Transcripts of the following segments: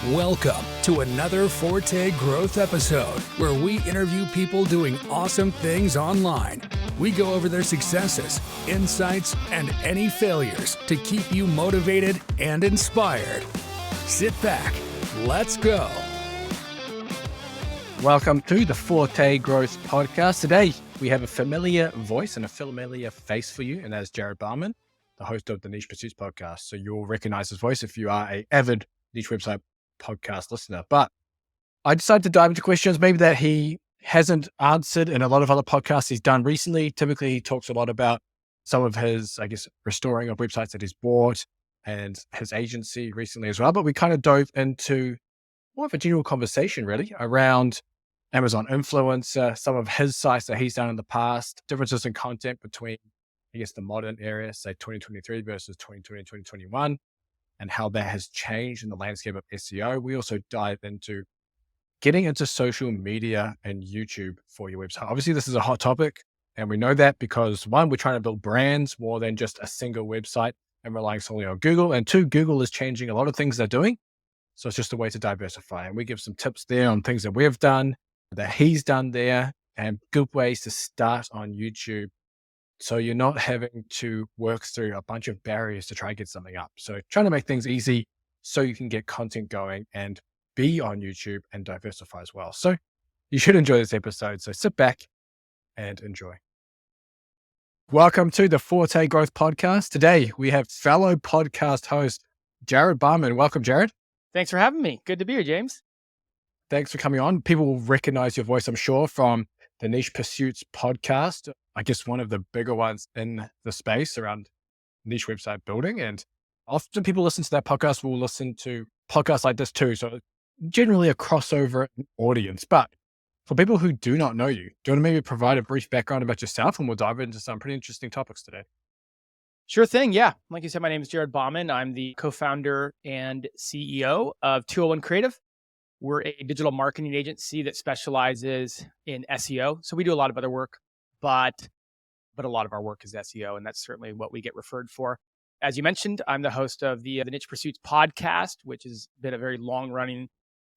Welcome to another Forte Growth episode where we interview people doing awesome things online. We go over their successes, insights, and any failures to keep you motivated and inspired. Sit back. Let's go. Welcome to the Forte Growth podcast. Today, we have a familiar voice and a familiar face for you, and that is Jared Bauman, the host of the Niche Pursuits podcast. So you'll recognize his voice if you are an avid niche website podcast listener. But I decided to dive into questions maybe that he hasn't answered in a lot of other podcasts he's done recently. Typically, he talks a lot about some of his, restoring of websites that he's bought and his agency recently as well. But we kind of dove into more of a general conversation really around Amazon influencer, some of his sites that he's done in the past, differences in content between, the modern era, say 2023 versus 2020, 2021, and how that has changed in the landscape of SEO. We also dive into getting into social media and YouTube for your website. Obviously, this is a hot topic, and we know that because one, we're trying to build brands more than just a single website and relying solely on Google. And two, Google is changing a lot of things they're doing. So it's just a way to diversify. And we give some tips there on things that we've done, that he's done there, and good ways to start on YouTube. So you're not having to work through a bunch of barriers to try and get something up. So trying to make things easy so you can get content going and be on YouTube and diversify as well. So you should enjoy this episode. So sit back and enjoy. Welcome to the Forte Growth podcast. Today we have fellow podcast host, Jared Bauman. Welcome, Jared. Thanks for having me. Good to be here, James. Thanks for coming on. People will recognize your voice, I'm sure, from the Niche Pursuits podcast. I guess one of the bigger ones in the space around niche website building. And often people listen to that podcast will listen to podcasts like this too. So generally a crossover audience. But for people who do not know you, do you want to maybe provide a brief background about yourself, and we'll dive into some pretty interesting topics today? Sure thing. Yeah. Like you said, my name is Jared Bauman. I'm the co-founder and CEO of 201 Creative. We're a digital marketing agency that specializes in SEO. So we do a lot of other work, but a lot of our work is SEO, and that's certainly what we get referred for. As you mentioned, I'm the host of the Niche Pursuits podcast, which has been a very long-running,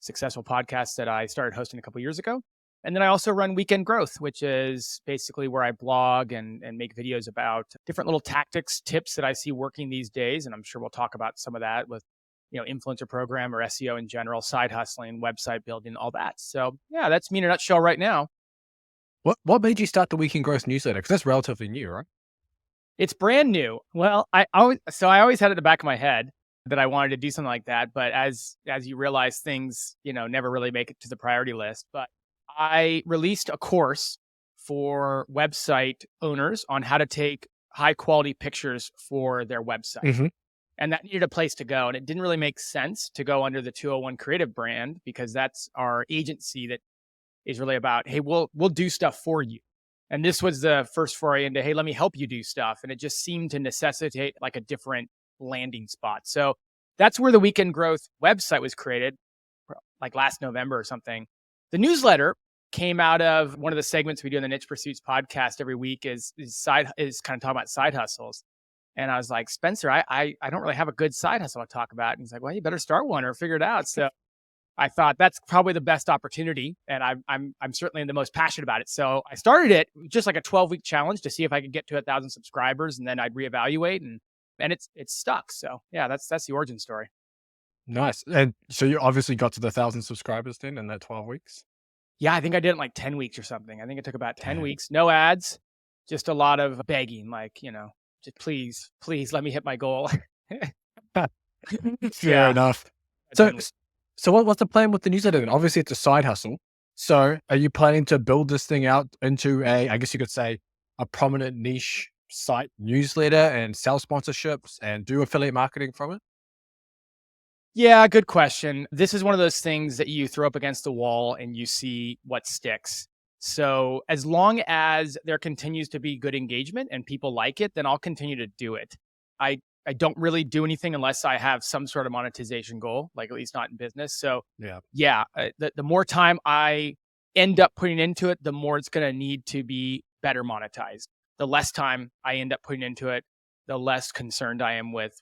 successful podcast that I started hosting a couple of years ago. And then I also run Weekend Growth, which is basically where I blog and make videos about different little tactics, tips that I see working these days. And I'm sure we'll talk about some of that with influencer program or SEO in general, side hustling, website building, all that. So yeah, that's me in a nutshell right now. What made you start the Weekend Growth newsletter? Because that's relatively new, right? It's brand new. Well, I always had it in the back of my head that I wanted to do something like that. But as you realize, things, never really make it to the priority list. But I released a course for website owners on how to take high quality pictures for their website. Mm-hmm. And that needed a place to go. And it didn't really make sense to go under the 201 Creative brand, because that's our agency that is really about, hey, we'll do stuff for you. And this was the first foray into, hey, let me help you do stuff. And it just seemed to necessitate like a different landing spot. So that's where the Weekend Growth website was created, like last November or something. The newsletter came out of one of the segments we do in the Niche Pursuits podcast every week is kind of talking about side hustles. And I was like, Spencer, I don't really have a good side hustle to talk about. And he's like, well, you better start one or figure it out. So I thought that's probably the best opportunity. And I'm certainly the most passionate about it. So I started it just like a 12-week challenge to see if I could get to 1,000 subscribers, and then I'd reevaluate, and it's stuck. So yeah, that's the origin story. Nice. And so you obviously got to the 1,000 subscribers then in that 12 weeks? Yeah, I think I did it in like 10 weeks or something. I think it took about 10 weeks. No ads, just a lot of begging, like, just please let me hit my goal. Fair enough. So what's the plan with the newsletter then? Obviously it's a side hustle. So are you planning to build this thing out into I guess you could say, a prominent niche site newsletter and sell sponsorships and do affiliate marketing from it? Yeah, good question. This is one of those things that you throw up against the wall and you see what sticks. So as long as there continues to be good engagement and people like it, then I'll continue to do it. I don't really do anything unless I have some sort of monetization goal, like at least not in business. So the more time I end up putting into it, the more it's going to need to be better monetized. The less time I end up putting into it, the less concerned I am with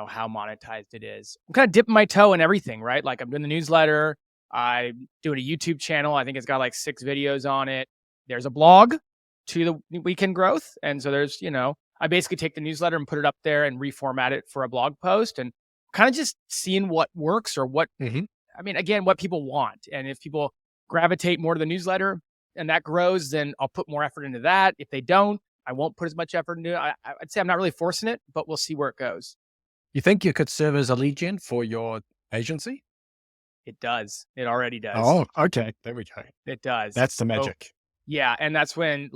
how monetized it is. I'm kind of dipping my toe in everything, right? Like I'm doing the newsletter. I'm doing a YouTube channel. I think it's got like 6 videos on it. There's a blog to the Weekend Growth. And so there's, I basically take the newsletter and put it up there and reformat it for a blog post and kind of just seeing what works or what, again, what people want. And if people gravitate more to the newsletter and that grows, then I'll put more effort into that. If they don't, I won't put as much effort into it. I'd say I'm not really forcing it, but we'll see where it goes. You think you could serve as a lead gen for your agency? It does. It already does. Oh, okay. There we go. It does. That's the magic. Yeah. And that's when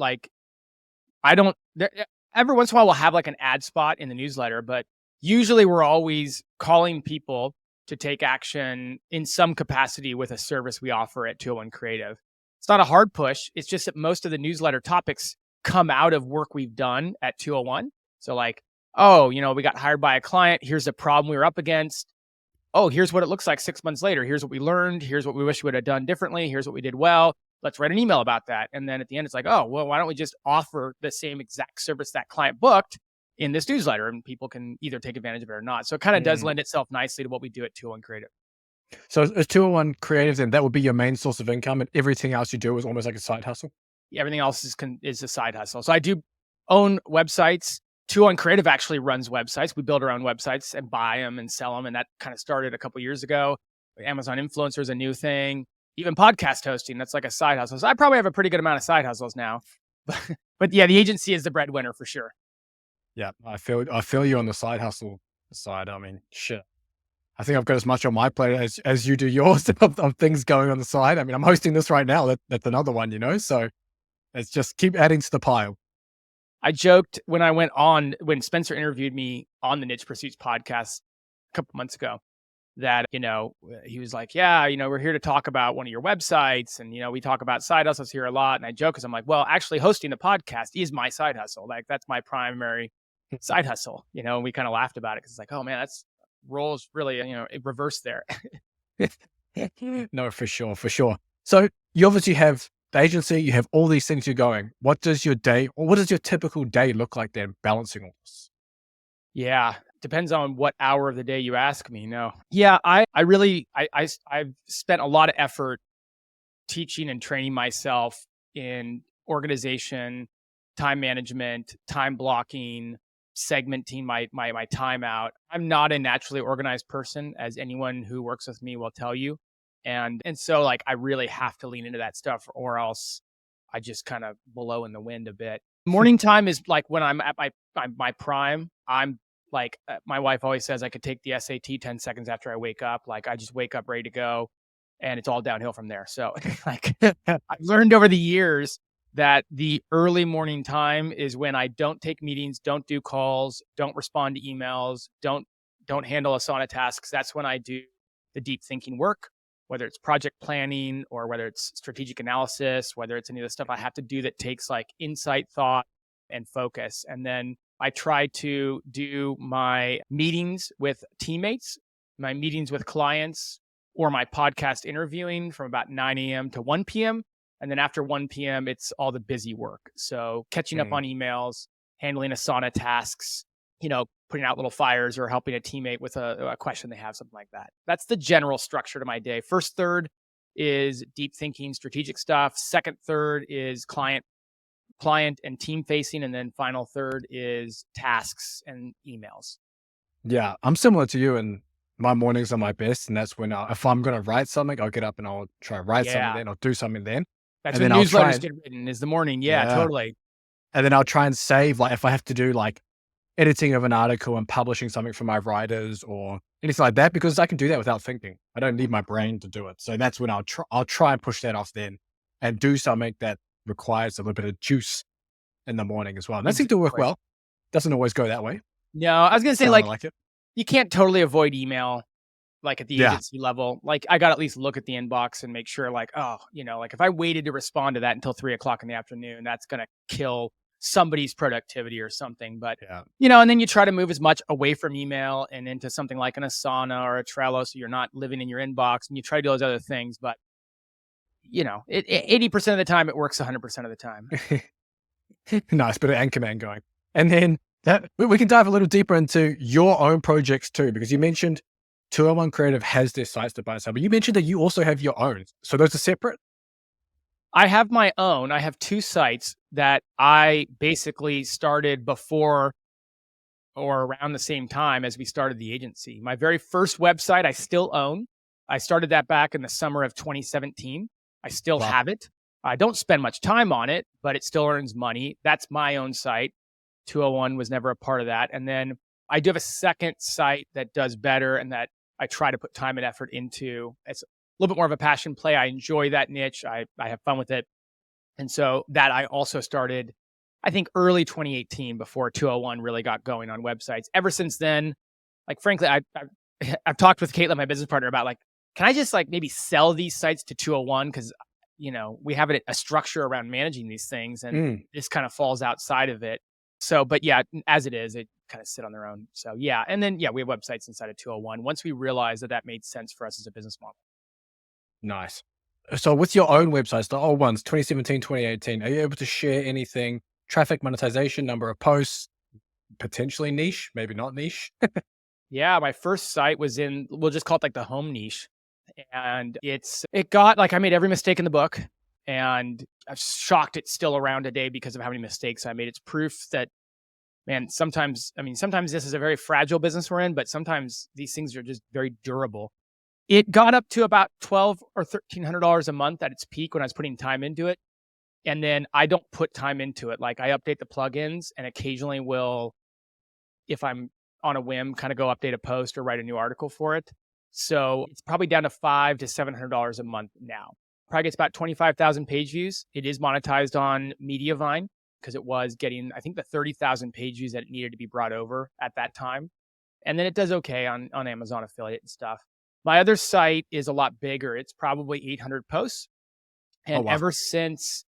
every once in a while we'll have like an ad spot in the newsletter, but usually we're always calling people to take action in some capacity with a service we offer at 201 Creative. It's not a hard push. It's just that most of the newsletter topics come out of work we've done at 201. So like, we got hired by a client. Here's the problem we were up against. Oh, here's what it looks like 6 months later. Here's what we learned. Here's what we wish we would have done differently. Here's what we did well. Let's write an email about that. And then at the end, it's like, oh, well, why don't we just offer the same exact service that client booked in this newsletter? And people can either take advantage of it or not. So it kind of does lend itself nicely to what we do at 201 Creative. So as 201 Creative, then that would be your main source of income, and everything else you do is almost like a side hustle? Yeah, everything else is a side hustle. So I do own websites. 201 Creative actually runs websites. We build our own websites and buy them and sell them. And that kind of started a couple years ago. Amazon Influencer is a new thing. Even podcast hosting, that's like a side hustle. So I probably have a pretty good amount of side hustles now. But yeah, the agency is the breadwinner for sure. Yeah, I feel you on the side hustle side. I mean, shit. I think I've got as much on my plate as you do yours of things going on the side. I mean, I'm hosting this right now. That's another one, so it's just keep adding to the pile. I joked when Spencer interviewed me on the Niche Pursuits podcast a couple months ago that, he was like, yeah, we're here to talk about one of your websites. And, we talk about side hustles here a lot. And I joke because I'm like, well, actually hosting the podcast is my side hustle. Like that's my primary side hustle, and we kind of laughed about it because it's like, oh man, that's roles really, reverse there. No, for sure. So you obviously have the agency, you have all these things you're going. What does your typical day look like then, balancing all this? Yeah, depends on what hour of the day you ask me. No. Yeah, I've spent a lot of effort teaching and training myself in organization, time management, time blocking, segmenting my time out. I'm not a naturally organized person, as anyone who works with me will tell you. And so like I really have to lean into that stuff or else I just kind of blow in the wind a bit. Morning time is like when I'm at my prime. I'm like, my wife always says I could take the SAT 10 seconds after I wake up. Like I just wake up ready to go and it's all downhill from there. So like I've learned over the years that the early morning time is when I don't take meetings, don't do calls, don't respond to emails, don't handle Asana tasks. That's when I do the deep thinking work, whether it's project planning or whether it's strategic analysis, whether it's any of the stuff I have to do that takes like insight, thought, and focus. And then I try to do my meetings with teammates, my meetings with clients, or my podcast interviewing from about 9 a.m. to 1 p.m. And then after 1 p.m., it's all the busy work. So catching up on emails, handling Asana tasks, putting out little fires or helping a teammate with a question they have, something like that. That's the general structure to my day. First third is deep thinking, strategic stuff. Second third is client and team facing. And then final third is tasks and emails. Yeah, I'm similar to you, and my mornings are my best. And that's when if I'm going to write something, I'll get up and I'll try to write something then, I'll do something then. That's when newsletters get written is the morning. Yeah, totally. And then I'll try and save, like if I have to do like editing of an article and publishing something for my writers or anything like that, because I can do that without thinking. I don't need my brain to do it. So that's when I'll try and push that off then and do something that requires a little bit of juice in the morning as well. And that seems to work well. Doesn't always go that way. No, I was going to say like you can't totally avoid email. Like at the agency level, like I got to at least look at the inbox and make sure like, like if I waited to respond to that until 3:00 in the afternoon, that's going to kill somebody's productivity or something. But, and then you try to move as much away from email and into something like an Asana or a Trello. So you're not living in your inbox and you try to do those other things. But, 80% of the time, it works 100% of the time. Nice bit of anchorman going. And then That we can dive a little deeper into your own projects too, because you mentioned 201 Creative has their sites to buy and sell, but you mentioned that you also have your own. So those are separate? I have my own. I have two sites that I basically started before or around the same time as we started the agency. My very first website I still own. I started that back in the summer of 2017. I still Wow. have it. I don't spend much time on it, but it still earns money. That's my own site. 201 was never a part of that. And then I do have a second site that does better and that I try to put time and effort into. It's a little bit more of a passion play. I enjoy that niche. I have fun with it. And so that I also started, I think, early 2018 before 201 really got going on websites. Ever since then, like, frankly, I've talked with Caitlin, my business partner, about like, can I just like maybe sell these sites to 201? Because, we have a structure around managing these things and this kind of falls outside of it. So, but yeah, as it is, it kind of sit on their own. So yeah. And then, yeah, we have websites inside of 201 once we realized that made sense for us as a business model. Nice. So with your own websites, the old ones, 2017, 2018, are you able to share anything? Traffic, monetization, number of posts, potentially niche, maybe not niche? Yeah, my first site was we'll just call it like the home niche. And it got like, I made every mistake in the book and I'm shocked it's still around today because of how many mistakes I made. It's proof that, man, sometimes this is a very fragile business we're in, but sometimes these things are just very durable. It got up to about $1,200 or $1,300 a month at its peak when I was putting time into it. And then I don't put time into it. Like I update the plugins and occasionally will, if I'm on a whim, kind of go update a post or write a new article for it. So it's probably down to $500 to $700 a month now. Probably gets about 25,000 page views. It is monetized on Mediavine because it was getting, I think, the 30,000 page views that it needed to be brought over at that time. And then it does okay on Amazon affiliate and stuff. My other site is a lot bigger. It's probably 800 posts. And ever since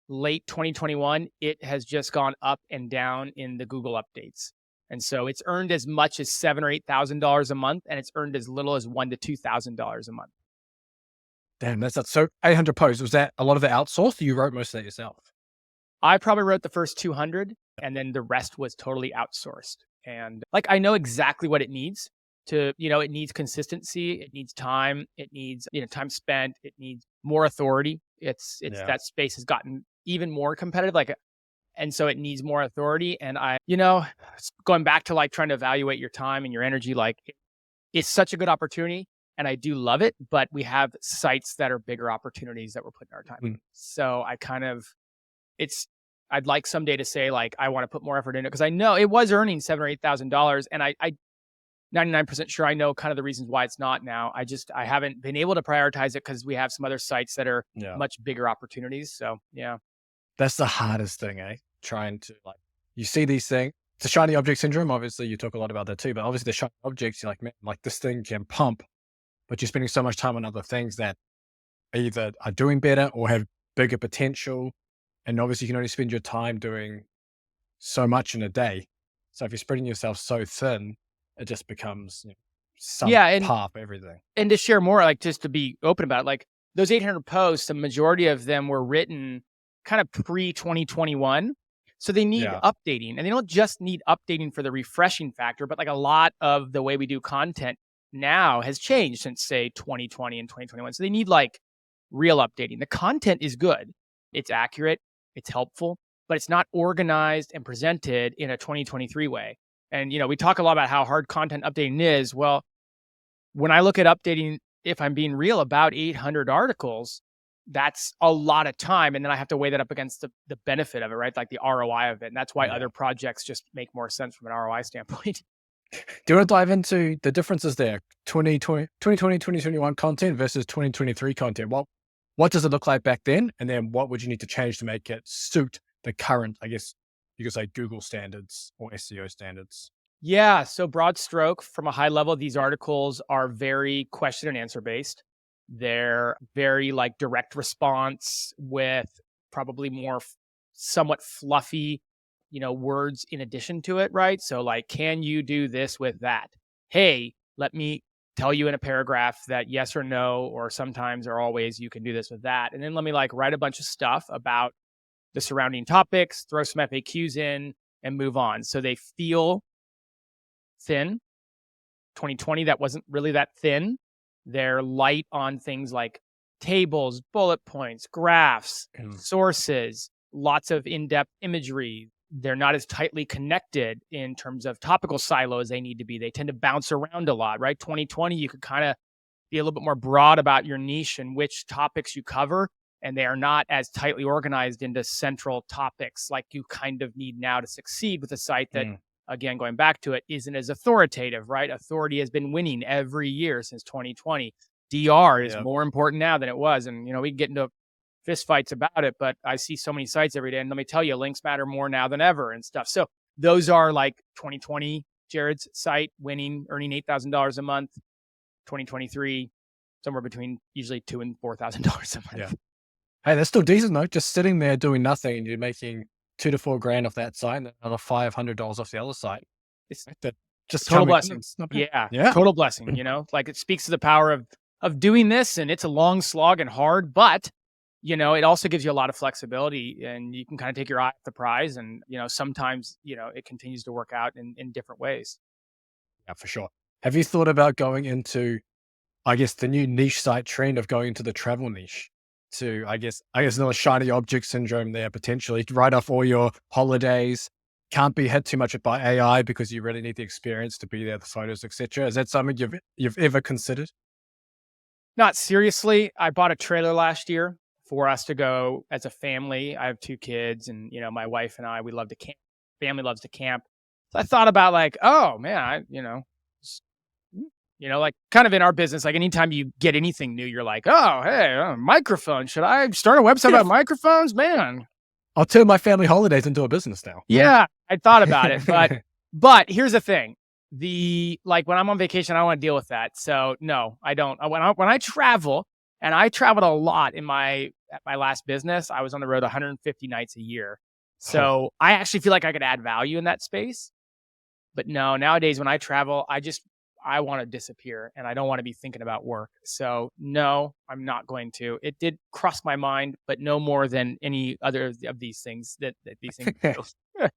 late 2021, it has just gone up and down in the Google updates. And so it's earned as much as $7,000 or $8,000 a month, and it's earned as little as $1,000 to $2,000 a month. Damn, that's so 800 posts. Was that a lot of it outsourced or you wrote most of that yourself? I probably wrote the first 200 and then the rest was totally outsourced. And like, I know exactly what it needs to, it needs consistency. It needs time. It needs, time spent. It needs more authority. It's that space has gotten even more competitive. And so it needs more authority. And going back to like trying to evaluate your time and your energy, like it's such a good opportunity and I do love it, but we have sites that are bigger opportunities that we're putting our time in. So I'd like someday to say like, I want to put more effort in it because I know it was earning $7,000 or $8,000 and I 99% sure I know kind of the reasons why it's not now. I haven't been able to prioritize it because we have some other sites that are much bigger opportunities. So yeah. That's the hardest thing, trying to you see these things. It's a shiny object syndrome. Obviously, you talk a lot about that too, but obviously the shiny objects, you're like, man, like this thing can pump, but you're spending so much time on other things that either are doing better or have bigger potential. And obviously you can only spend your time doing so much in a day. So if you're spreading yourself so thin, it just becomes subpar for everything. And to share more, like just to be open about it, like those 800 posts, the majority of them were written kind of pre-2021. So they need updating, and they don't just need updating for the refreshing factor, but like a lot of the way we do content now has changed since say 2020 and 2021. So they need like real updating. The content is good. It's accurate. It's helpful, but it's not organized and presented in a 2023 way. And, we talk a lot about how hard content updating is. Well, when I look at updating, if I'm being real, about 800 articles, that's a lot of time. And then I have to weigh that up against the benefit of it, right? Like the ROI of it. And that's why other projects just make more sense from an ROI standpoint. Do you want to dive into the differences there? 2020, 2021 content versus 2023 content. Well, what does it look like back then? And then what would you need to change to make it suit the current, I guess you could say, Google standards or SEO standards? Yeah. So broad stroke from a high level, these articles are very question and answer based. They're very like direct response with probably more somewhat fluffy, words in addition to it, right? So like, can you do this with that? Hey, let me tell you in a paragraph that yes or no, or sometimes or always you can do this with that. And then let me like write a bunch of stuff about the surrounding topics, throw some FAQs in, and move on. So they feel thin. 2020, that wasn't really that thin. They're light on things like tables, bullet points, graphs, sources, lots of in-depth imagery. They're not as tightly connected in terms of topical silo as they need to be. They tend to bounce around a lot, right? 2020, you could kind of be a little bit more broad about your niche and which topics you cover, and they are not as tightly organized into central topics like you kind of need now to succeed with a site that, again, going back to it, isn't as authoritative, right? Authority has been winning every year since 2020. DR is more important now than it was. And, we can get into fist fights about it, but I see so many sites every day. And let me tell you, links matter more now than ever and stuff. So those are like 2020, Jared's site winning, earning $8,000 a month. 2023, somewhere between usually $2,000 and $4,000 a month. Yeah. Hey, that's still decent though. Just sitting there doing nothing and you're making $2,000 to $4,000 off that site and another $500 off the other site. It's just total blessing. Yeah. Total blessing. Like it speaks to the power of doing this, and it's a long slog and hard, but it also gives you a lot of flexibility, and you can kind of take your eye off the prize, and sometimes it continues to work out in different ways. Yeah, for sure. Have you thought about going into, I guess, the new niche site trend of going into the travel niche to, I guess another shiny object syndrome there potentially, to write off all your holidays, can't be hit too much by AI because you really need the experience to be there, the photos, etc. Is that something you've ever considered? Not seriously. I bought a trailer last year for us to go as a family. I have 2 kids, and my wife and I, we love to camp. Family loves to camp. So I thought about like, oh man, like kind of in our business, like anytime you get anything new, you're like, oh, hey, microphone. Should I start a website about microphones? Man, I'll turn my family holidays into a business now. Yeah, I thought about it, but here's the thing. When I'm on vacation, I don't want to deal with that. So no, I don't. When I travel, and I traveled a lot at my last business, I was on the road 150 nights a year. So I actually feel like I could add value in that space. But no, nowadays when I travel, I want to disappear, and I don't want to be thinking about work. So no, I'm not going to. It did cross my mind, but no more than any other of these things that these things do.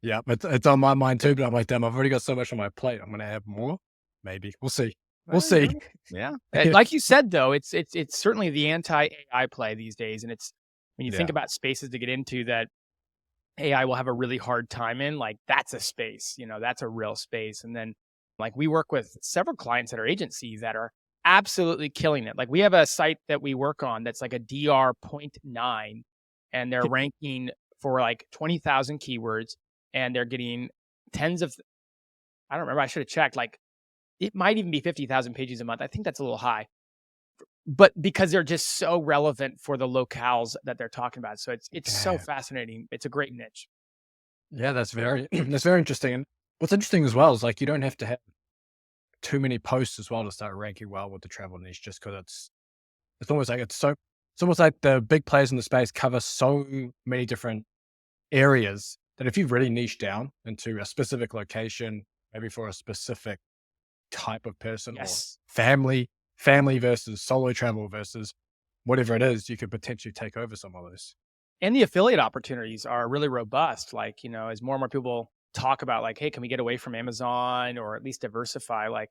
Yeah, it's on my mind too, but I'm like, damn, I've already got so much on my plate. I'm going to have more. Maybe. We'll see. We'll see. Yeah. Like you said, though, it's certainly the anti-AI play these days. And it's when you think about spaces to get into that AI will have a really hard time in, like that's a space, that's a real space. And then like we work with several clients at our agency that are absolutely killing it. Like we have a site that we work on that's like a DR 0.9, and they're ranking for like 20,000 keywords. And they're getting I don't remember, I should have checked, like it might even be 50,000 pages a month. I think that's a little high, but because they're just so relevant for the locales that they're talking about. So it's so fascinating. It's a great niche. Yeah, that's very interesting. And what's interesting as well is like, you don't have to have too many posts as well to start ranking well with the travel niche, just because it's almost like the big players in the space cover so many different areas that if you really niche down into a specific location, maybe for a specific type of person or family versus solo travel versus whatever it is, you could potentially take over some of those. And the affiliate opportunities are really robust. Like, as more and more people talk about like, hey, can we get away from Amazon or at least diversify? Like,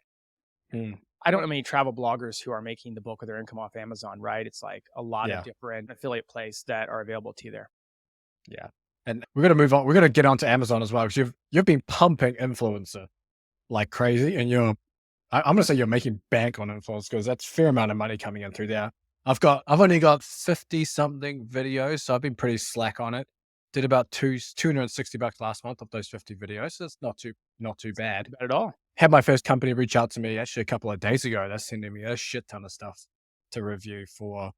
I don't know many travel bloggers who are making the bulk of their income off Amazon, right? It's like a lot of different affiliate plays that are available to you there. Yeah. And we're going to move on. We're going to get onto Amazon as well, because you've been pumping influencer like crazy, and I'm going to say you're making bank on influence, because that's a fair amount of money coming in through there. I've only got 50 something videos, so I've been pretty slack on it. Did about $260 last month of those 50 videos. So that's not too bad. Not at all. Had my first company reach out to me actually a couple of days ago. They're sending me a shit ton of stuff to review for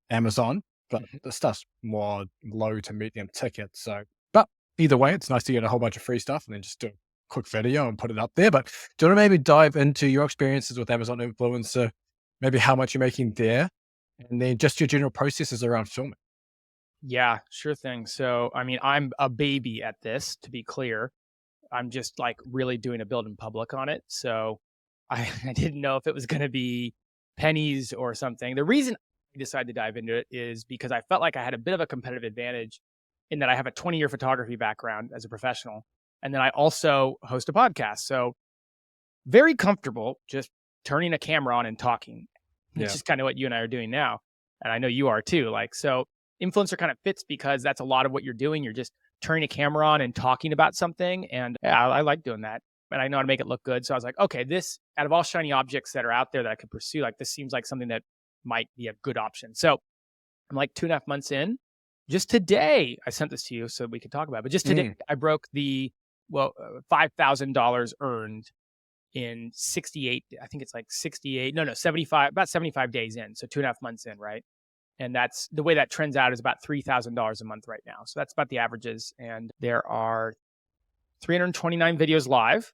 Amazon. But the stuff's more low to medium ticket. So, but either way, it's nice to get a whole bunch of free stuff and then just do a quick video and put it up there. But do you want to maybe dive into your experiences with Amazon Influencer, maybe how much you're making there, and then just your general processes around filming? Yeah, sure thing. So, I mean, I'm a baby at this, to be clear. I'm just like really doing a build in public on it. So I didn't know if it was going to be pennies or something. The reason I decided to dive into it is because I felt like I had a bit of a competitive advantage in that I have a 20-year photography background as a professional. And then I also host a podcast. So very comfortable just turning a camera on and talking, which Yeah. is kind of what you and I are doing now. And I know you are too. Like, so influencer kind of fits because that's a lot of what you're doing. You're just turning a camera on and talking about something. And yeah, I like doing that. And I know how to make it look good. So I was like, okay, this, out of all shiny objects that are out there that I could pursue, like this seems like something that might be a good option. So I'm like 2.5 months in. Just today, I sent this to you so we could talk about it. But just today, I broke the, $5,000 earned in 68. I think it's like 68. No, 75, about 75 days in. So 2.5 months in, right? And that's the way that trends out is about $3,000 a month right now. So that's about the averages. And there are 329 videos live.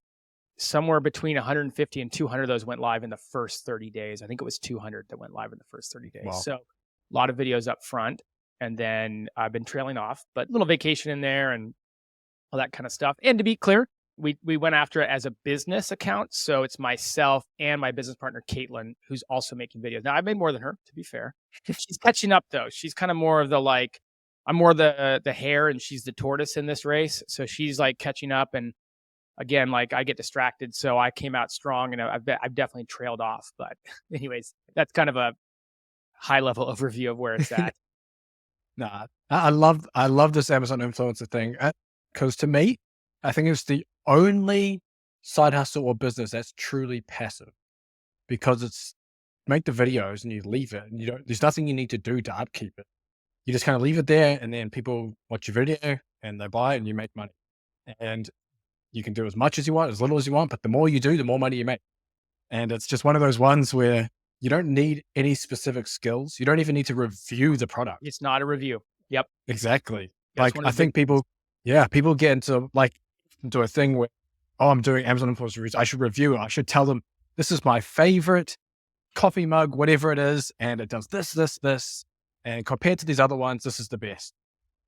Somewhere between 150 and 200 of those went live in the first 30 days. I think it was 200 that went live in the first 30 days. Wow. So a lot of videos up front. And then I've been trailing off, but a little vacation in there and all that kind of stuff. And to be clear, we went after it as a business account. So it's myself and my business partner, Caitlin, who's also making videos. Now, I've made more than her, to be fair. She's catching up, though. She's kind of more of the, like, I'm more the hare and she's the tortoise in this race. So she's like catching up. And again, like I get distracted. So I came out strong and I've definitely trailed off. But anyways, that's kind of a high level overview of where it's at. Nah, I love this Amazon influencer thing because to me, I think it's the only side hustle or business that's truly passive because it's make the videos and you leave it and there's nothing you need to do to upkeep it. You just kind of leave it there and then people watch your video and they buy it and you make money. And you can do as much as you want, as little as you want, but the more you do, the more money you make. And it's just one of those ones where you don't need any specific skills. You don't even need to review the product. It's not a review. Yep. Exactly. That's like I think people get into a thing where, oh, I'm doing Amazon influencer reviews. I should review it. I should tell them this is my favorite coffee mug, whatever it is. And it does this, this, this. And compared to these other ones, this is the best.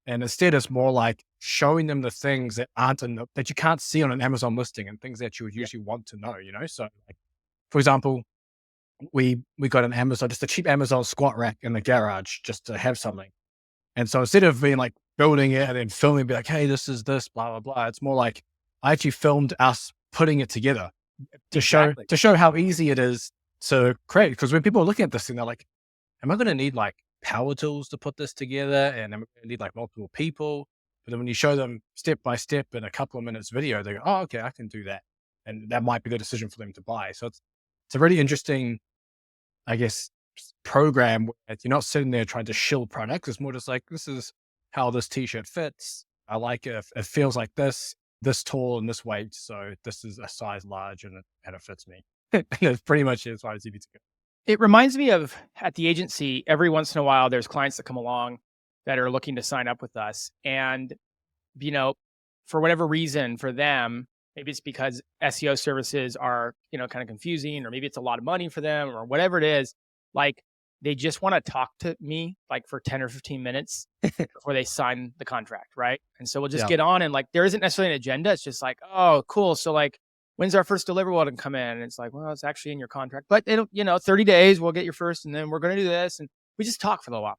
And instead it's more like showing them the things that that you can't see on an Amazon listing and things that you would usually want to know, So like, for example, we got an Amazon, just a cheap Amazon squat rack in the garage just to have something. And so instead of being like building it and then filming, be like, hey, this is this, blah, blah, blah. It's more like I actually filmed us putting it together to show how easy it is to create. Because when people are looking at this thing, they're like, am I going to need like power tools to put this together? And am I going to need like multiple people? But then when you show them step by step in a couple of minutes video, they go, oh, okay, I can do that. And that might be the decision for them to buy. So it's a really interesting, I guess, program where you're not sitting there trying to shill products. It's more just like, this is how this t-shirt fits. I like it. It feels like this tall and this weight. So this is a size large and it fits me. And it's pretty much as far as easy to go. It reminds me of at the agency, every once in a while, there's clients that come along that are looking to sign up with us. And, for whatever reason for them, maybe it's because SEO services are, kind of confusing, or maybe it's a lot of money for them or whatever it is. Like they just want to talk to me like for 10 or 15 minutes before they sign the contract. Right. And so we'll just get on and like, there isn't necessarily an agenda. It's just like, oh, cool. So like, when's our first deliverable to come in? And it's like, well, it's actually in your contract, but it'll, 30 days, we'll get your first, and then we're going to do this. And we just talk for a little while.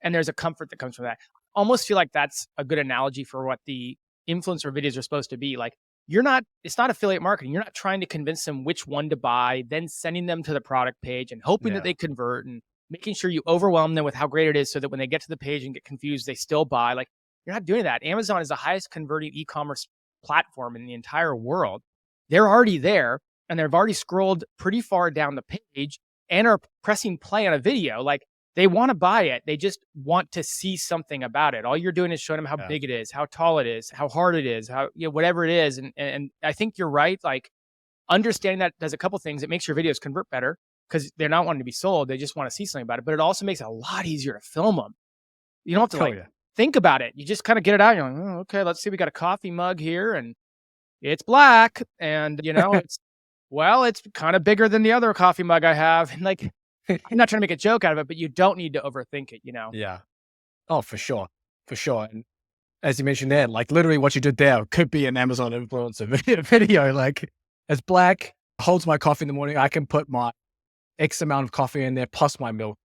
And there's a comfort that comes from that. Almost feel like that's a good analogy for what the influencer videos are supposed to be. Like it's not affiliate marketing. You're not trying to convince them which one to buy, then sending them to the product page and hoping that they convert and making sure you overwhelm them with how great it is so that when they get to the page and get confused, they still buy. Like you're not doing that. Amazon is the highest converting e-commerce platform in the entire world. They're already there and they've already scrolled pretty far down the page and are pressing play on a video. Like they want to buy it. They just want to see something about it. All you're doing is showing them how big it is, how tall it is, how hard it is, how, whatever it is. And I think you're right. Like understanding that does a couple things. It makes your videos convert better because they're not wanting to be sold. They just want to see something about it. But it also makes it a lot easier to film them. You don't have to think about it. You just kind of get it out. You're like, oh, okay, let's see. We got a coffee mug here and it's black. And, it's kind of bigger than the other coffee mug I have. And like, I'm not trying to make a joke out of it, but you don't need to overthink it, Yeah. Oh, for sure. For sure. And as you mentioned there, like literally what you did there could be an Amazon influencer video. Like it's black, holds my coffee in the morning. I can put my X amount of coffee in there plus my milk.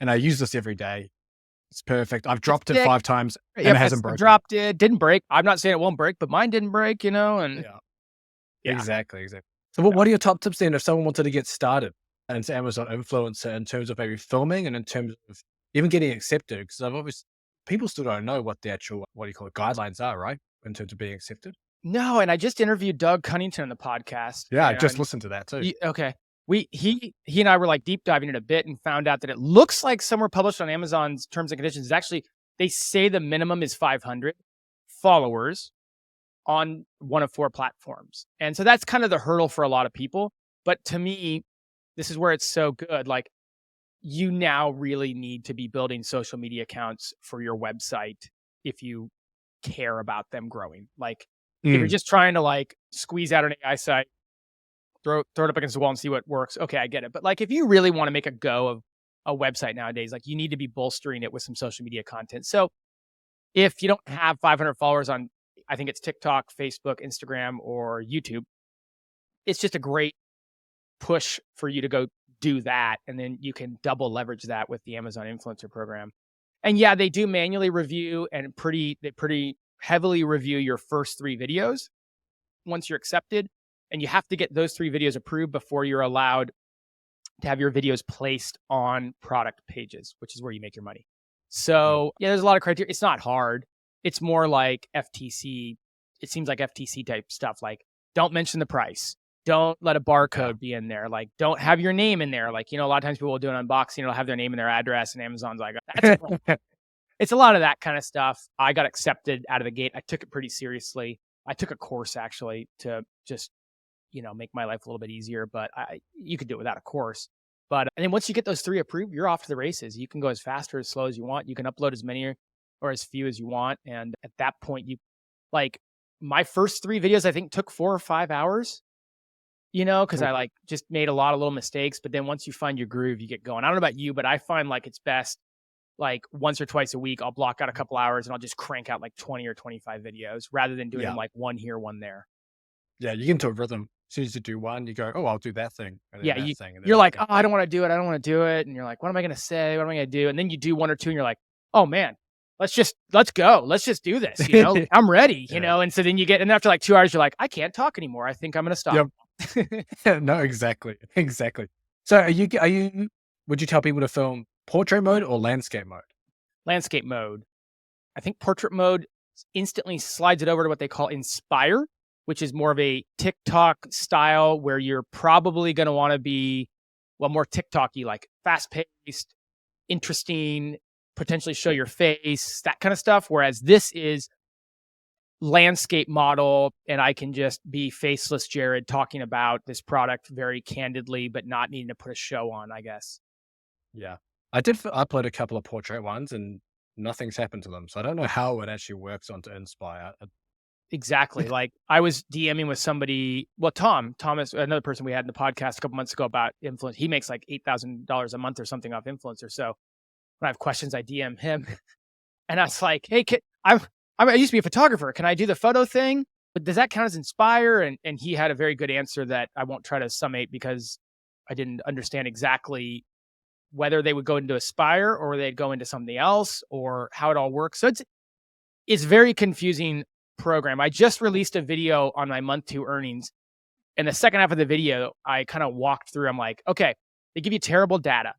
And I use this every day. It's perfect. I've dropped it thick. 5 times and Yep, it hasn't broken. dropped it, didn't break. I'm not saying it won't break, but mine didn't break, and Yeah. yeah. Exactly. So what are your top tips then if someone wanted to get started as an Amazon influencer in terms of maybe filming and in terms of even getting accepted? Because I've obviously people still don't know what the actual, what do you call it, guidelines are, right? In terms of being accepted. No, and I just interviewed Doug Cunnington on the podcast. Yeah, I just listened to that too. Okay. He and I were like deep diving in a bit and found out that it looks like somewhere published on Amazon's terms and conditions is actually, they say the minimum is 500 followers on one of 4 platforms. And so that's kind of the hurdle for a lot of people. But to me, this is where it's so good. Like, you now really need to be building social media accounts for your website if you care about them growing. Like, if you're just trying to like squeeze out an AI site, throw it up against the wall and see what works, okay, I get it. But like, if you really want to make a go of a website nowadays, like, you need to be bolstering it with some social media content. So if you don't have 500 followers on, I think it's TikTok, Facebook, Instagram, or YouTube, it's just a great push for you to go do that. And then you can double leverage that with the Amazon Influencer Program. And yeah, they do manually review and they pretty heavily review your first 3 videos once you're accepted. And you have to get those 3 videos approved before you're allowed to have your videos placed on product pages, which is where you make your money. So yeah, there's a lot of criteria. It's not hard. It's more like FTC. It seems like FTC type stuff. Like, don't mention the price. Don't let a barcode be in there. Like, don't have your name in there. Like, a lot of times people will do an unboxing, it'll have their name and their address, and Amazon's like, that's it's a lot of that kind of stuff. I got accepted out of the gate. I took it pretty seriously. I took a course actually to just, make my life a little bit easier, but you could do it without a course. But and then once you get those 3 approved, you're off to the races. You can go as fast or as slow as you want. You can upload as many or as few as you want. And at that point, my first 3 videos, I think, took 4 or 5 hours, because I just made a lot of little mistakes. But then once you find your groove, you get going. I don't know about you, but I find like it's best, like once or twice a week, I'll block out a couple hours and I'll just crank out like 20 or 25 videos rather than doing them like one here, one there. Yeah, you get into a rhythm. As soon as you do one, you go, oh, I'll do that thing. And yeah, you're like, oh, I don't want to do it. I don't want to do it. And you're like, what am I going to say? What am I going to do? And then you do 1 or 2 and you're like, oh man, let's go. Let's just do this. I'm ready, And so then and after like 2 hours, you're like, I can't talk anymore. I think I'm going to stop. Yep. No, exactly. So would you tell people to film portrait mode or landscape mode? Landscape mode. I think portrait mode instantly slides it over to what they call Inspire, which is more of a TikTok style where you're probably going to want to be, more TikTok-y, like fast-paced, interesting, potentially show your face, that kind of stuff. Whereas this is landscape model, and I can just be faceless Jared talking about this product very candidly, but not needing to put a show on, I guess. Yeah. I did upload a couple of portrait ones and nothing's happened to them. So I don't know how it actually works onto Inspire. Exactly. Like, I was DMing with somebody, Thomas, another person we had in the podcast a couple months ago about influence. He makes like $8,000 a month or something off influencers. So when I have questions, I DM him and I was like, hey, I used to be a photographer. Can I do the photo thing? But does that count as Inspire? And he had a very good answer that I won't try to summate because I didn't understand exactly whether they would go into Aspire or they'd go into something else or how it all works. So it's very confusing program. I just released a video on my month 2 earnings. And the second half of the video, I kind of walked through. I'm like, okay, they give you terrible data,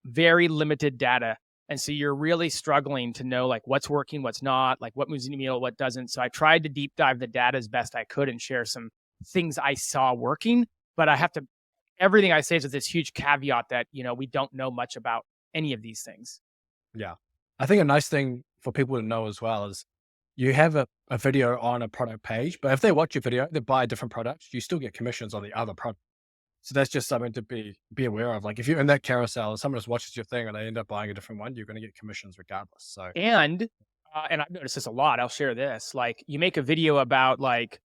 very limited data. And so you're really struggling to know like what's working, what's not, like what moves the needle, what doesn't. So I tried to deep dive the data as best I could and share some things I saw working. But everything I say is with this huge caveat that, we don't know much about any of these things. Yeah. I think a nice thing for people to know as well is you have a video on a product page, but if they watch your video, they buy different products, you still get commissions on the other product. So that's just something to be aware of. Like if you're in that carousel and someone just watches your thing and they end up buying a different one, you're going to get commissions regardless. So and I've noticed this a lot. I'll share this. Like you make a video about like,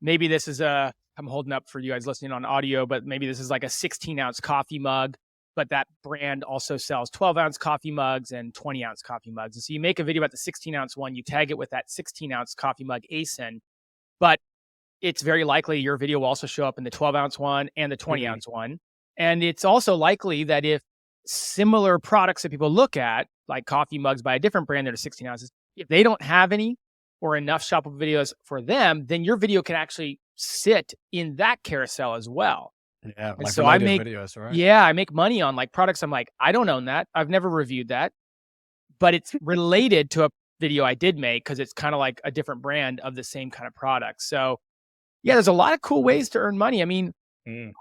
maybe this is I'm holding up for you guys listening on audio, but maybe this is like a 16-ounce coffee mug, but that brand also sells 12-ounce coffee mugs and 20-ounce coffee mugs. And so you make a video about the 16-ounce one, you tag it with that 16-ounce coffee mug ASIN, but it's very likely your video will also show up in the 12-ounce one and the 20-ounce one. And it's also likely that if similar products that people look at, like coffee mugs by a different brand that are 16 ounces, if they don't have any or enough shoppable videos for them, then your video can actually sit in that carousel as well. Yeah, And like so I related make, videos, right? yeah, I make money on like products. I'm like, I don't own that. I've never reviewed that, but it's related to a video I did make because it's kind of like a different brand of the same kind of product. So yeah, there's a lot of cool ways to earn money. I mean,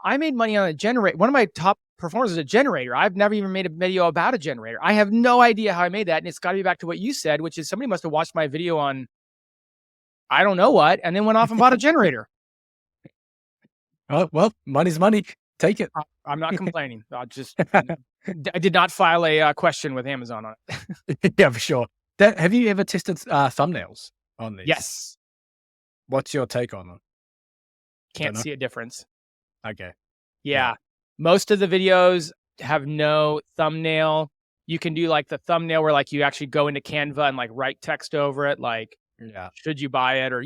I made money on a generator. One of my top performers is a generator. I've never even made a video about a generator. I have no idea how I made that. And it's got to be back to what you said, which is somebody must have watched my video on I don't know what, and then went off and bought a generator. Oh, well, money's money. Take it. I'm not complaining. I did not file a question with Amazon on it. Yeah, for sure. Have you ever tested thumbnails on these? Yes. What's your take on them? Can't see a difference. Okay. Yeah. Most of the videos have no thumbnail. You can do like the thumbnail where like you actually go into Canva and like write text over it, like, should you buy it, or,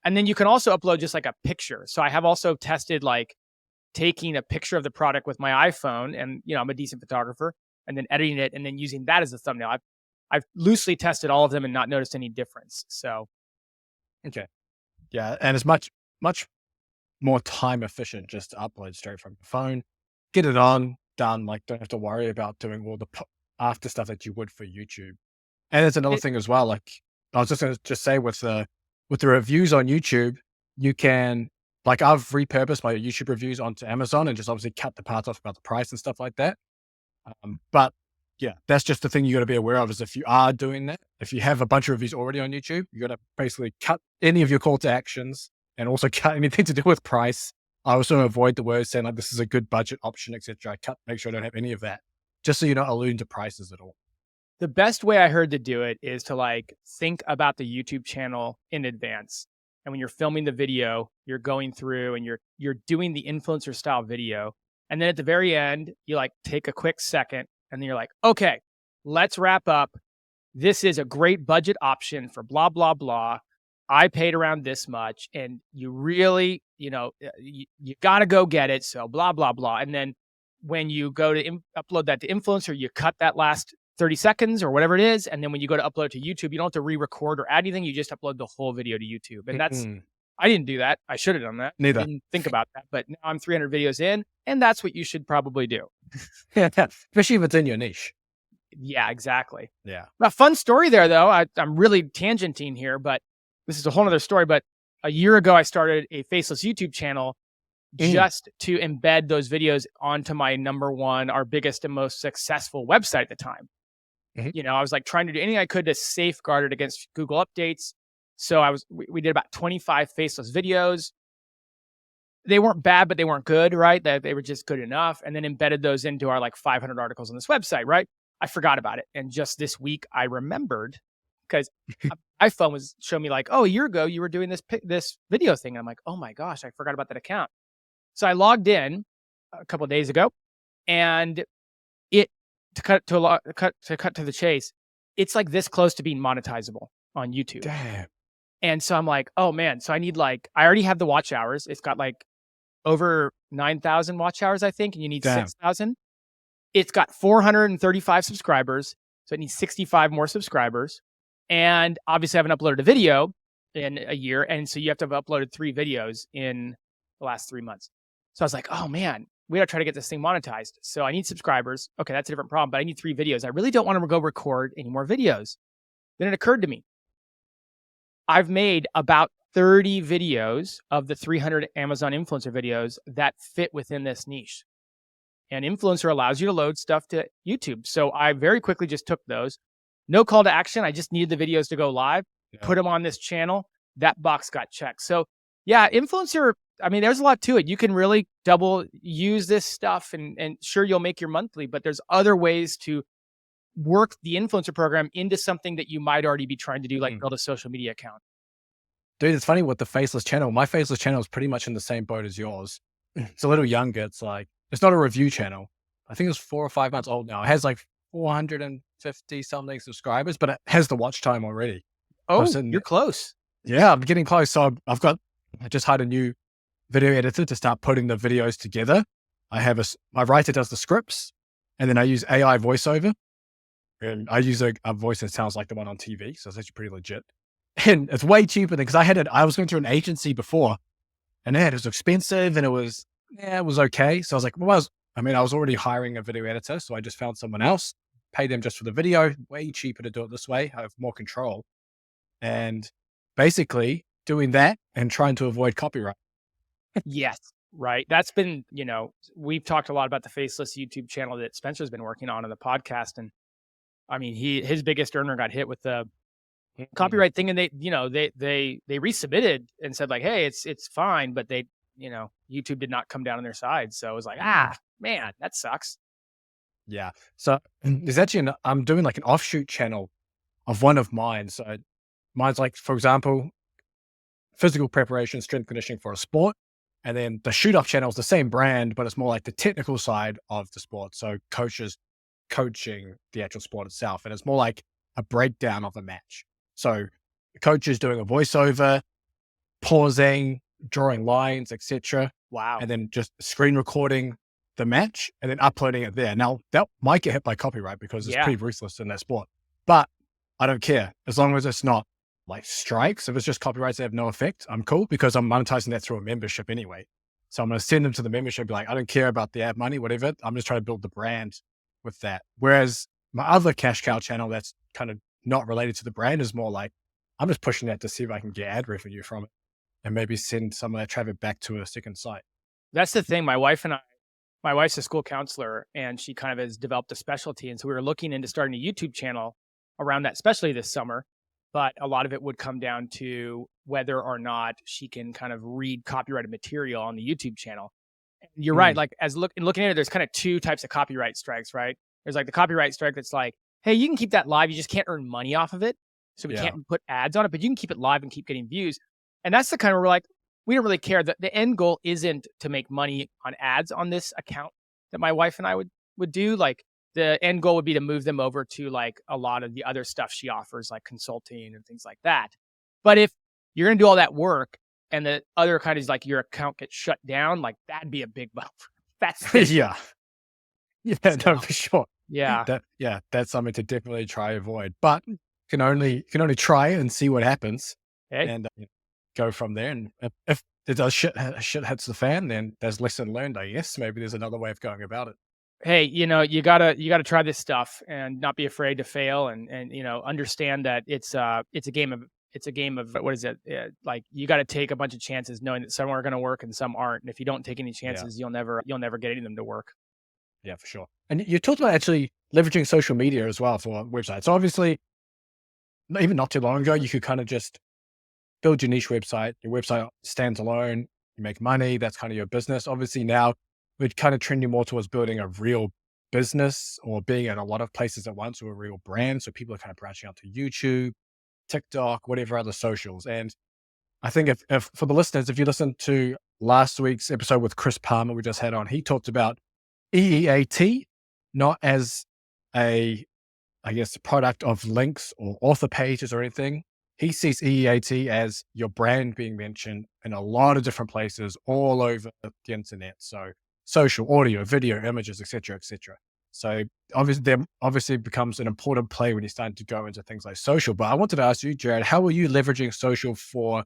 and then you can also upload just like a picture. So I have also tested like taking a picture of the product with my iPhone, and, I'm a decent photographer, and then editing it and then using that as a thumbnail. I've loosely tested all of them and not noticed any difference. So. Okay. Yeah. And it's much more time efficient just to upload straight from your phone, get it on, done. Like, don't have to worry about doing all the after stuff that you would for YouTube. And there's another thing as well. Like, I was just going to say with the reviews on YouTube, you can, like, I've repurposed my YouTube reviews onto Amazon and just obviously cut the parts off about the price and stuff like that. But yeah, that's just the thing you got to be aware of, is if you are doing that, if you have a bunch of reviews already on YouTube, you got to basically cut any of your call to actions and also cut anything to do with price. I also avoid the words saying like, this is a good budget option, etc. I make sure I don't have any of that, just so you're not alluding to prices at all. The best way I heard to do it is to like think about the YouTube channel in advance. And when you're filming the video, you're going through and you're doing the influencer style video. And then at the very end, you like take a quick second and then you're like, okay, let's wrap up. This is a great budget option for blah, blah, blah. I paid around this much, and you really, you got to go get it. So blah, blah, blah. And then when you go to upload that to Influencer, you cut that last 30 seconds or whatever it is. And then when you go to upload to YouTube, you don't have to re-record or add anything. You just upload the whole video to YouTube. And that's, I didn't do that. I should have done that. Neither. I didn't think about that. But now I'm 300 videos in, and that's what you should probably do. Especially if it's in your niche. Yeah, exactly. Yeah. A fun story there, though. I'm really tangenting here, but this is a whole other story. But a year ago, I started a faceless YouTube channel just to embed those videos onto my number one, our biggest and most successful website at the time. I was like trying to do anything I could to safeguard it against Google updates. So we did about 25 faceless videos. They weren't bad, but they weren't good, right? They were just good enough. And then embedded those into our like 500 articles on this website, right? I forgot about it. And just this week I remembered, because iPhone was showing me like, oh, a year ago you were doing this video thing. I'm like, oh my gosh, I forgot about that account. So I logged in a couple of days ago, and to cut to the chase, it's like this close to being monetizable on YouTube. Damn. And so I'm like, oh man, so I need I already have the watch hours. It's got like over 9,000 watch hours, I think, and you need 6,000. It's got 435 subscribers, so it needs 65 more subscribers. And obviously I haven't uploaded a video in a year, and so you have to have uploaded 3 videos in the last 3 months. So I was like, oh man, we got to try to get this thing monetized. So I need subscribers. Okay, that's a different problem, but I need 3 videos. I really don't want to go record any more videos. Then it occurred to me, I've made about 30 videos of the 300 Amazon influencer videos that fit within this niche. And Influencer allows you to load stuff to YouTube. So I very quickly just took those. No call to action. I just needed the videos to go live, put them on this channel. That box got checked. So yeah, Influencer, I mean, there's a lot to it. You can really double use this stuff, and sure, you'll make your monthly, but there's other ways to work the influencer program into something that you might already be trying to do, like build a social media account. Dude, it's funny with the faceless channel. My faceless channel is pretty much in the same boat as yours. It's a little younger. It's not a review channel. I think it's 4 or 5 months old now. It has like 450 something subscribers, but it has the watch time already. Oh, you're close. Yeah, I'm getting close. So I just hired a new video editor to start putting the videos together. My writer does the scripts, And then I use AI voiceover, and I use a voice that sounds like the one on TV. So it's actually pretty legit. And it's way cheaper than, because I was going through an agency before, and it was expensive, and it was okay. So I was like, I was already hiring a video editor. So I just found someone else, pay them just for the video, way cheaper to do it this way. I have more control. And basically doing that and trying to avoid copyright. Yes. Right. That's been, we've talked a lot about the Faceless YouTube channel that Spencer's been working on the podcast. And I mean, his biggest earner got hit with the copyright thing, and they resubmitted and said like, hey, it's fine. But YouTube did not come down on their side. So it was like, man, that sucks. Yeah. So there's actually, I'm doing like an offshoot channel of one of mine. So mine's like, for example, physical preparation, strength conditioning for a sport. And then the shoot off channel is the same brand, but it's more like the technical side of the sport. So coaches coaching the actual sport itself. And it's more like a breakdown of a match. So the coach is doing a voiceover, pausing, drawing lines, etc. Wow. And then just screen recording the match and then uploading it there. Now that might get hit by copyright because it's pretty ruthless in that sport, but I don't care as long as it's not like strikes. If it's just copyrights that have no effect, I'm cool, because I'm monetizing that through a membership anyway. So I'm going to send them to the membership, be like, I don't care about the ad money, whatever. I'm just trying to build the brand with that. Whereas my other cash cow channel that's kind of not related to the brand is more like, I'm just pushing that to see if I can get ad revenue from it and maybe send some of that traffic back to a second site. That's the thing. My wife's a school counselor, and she kind of has developed a specialty. And so we were looking into starting a YouTube channel around that, especially this summer. But a lot of it would come down to whether or not she can kind of read copyrighted material on the YouTube channel. And you're right. Like looking at it, there's kind of two types of copyright strikes, right? There's like the copyright strike that's like, hey, you can keep that live. You just can't earn money off of it. So we can't put ads on it, but you can keep it live and keep getting views. And that's the kind where we're like, we don't really care. The end goal isn't to make money on ads on this account that my wife and I would do. Like, the end goal would be to move them over to like a lot of the other stuff she offers, like consulting and things like that. But if you're going to do all that work and the other kind is like your account gets shut down, like that'd be a big bump. That's yeah, no, for sure. Yeah. That's something to definitely try avoid, but can only try and see what happens and go from there. And if it does shit hits the fan, then there's lesson learned, I guess. Maybe there's another way of going about it. Hey, you gotta try this stuff and not be afraid to fail, and understand that it's a game of what is it? Like, you got to take a bunch of chances, knowing that some are going to work and some aren't. And if you don't take any chances, you'll never get any of them to work. Yeah, for sure. And you talked about actually leveraging social media as well for websites. So obviously, even not too long ago, you could kind of just build your niche website. Your website stands alone. You make money. That's kind of your business. Obviously now we're kind of trending more towards building a real business or being in a lot of places at once, or a real brand. So people are kind of branching out to YouTube, TikTok, whatever other socials. And I think if for the listeners, if you listen to last week's episode with Chris Palmer we just had on, he talked about EEAT, not as a product of links or author pages or anything. He sees EEAT as your brand being mentioned in a lot of different places all over the internet. So social, audio, video, images, etc., etc. So obviously becomes an important play when you're starting to go into things like social. But I wanted to ask you, Jared, how are you leveraging social for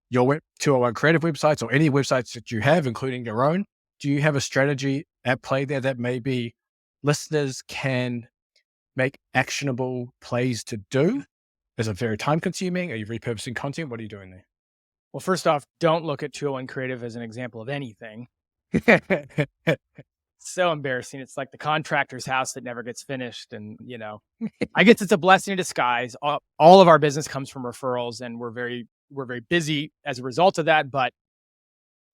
your 201 creative websites or any websites that you have, including your own? Do you have a strategy at play there that maybe listeners can make actionable plays to do? Is it very time consuming? Are you repurposing content? What are you doing there? Well, first off, don't look at 201 Creative as an example of anything. So embarrassing. It's like the contractor's house that never gets finished. And, I guess it's a blessing in disguise. All of our business comes from referrals, and we're very busy as a result of that. But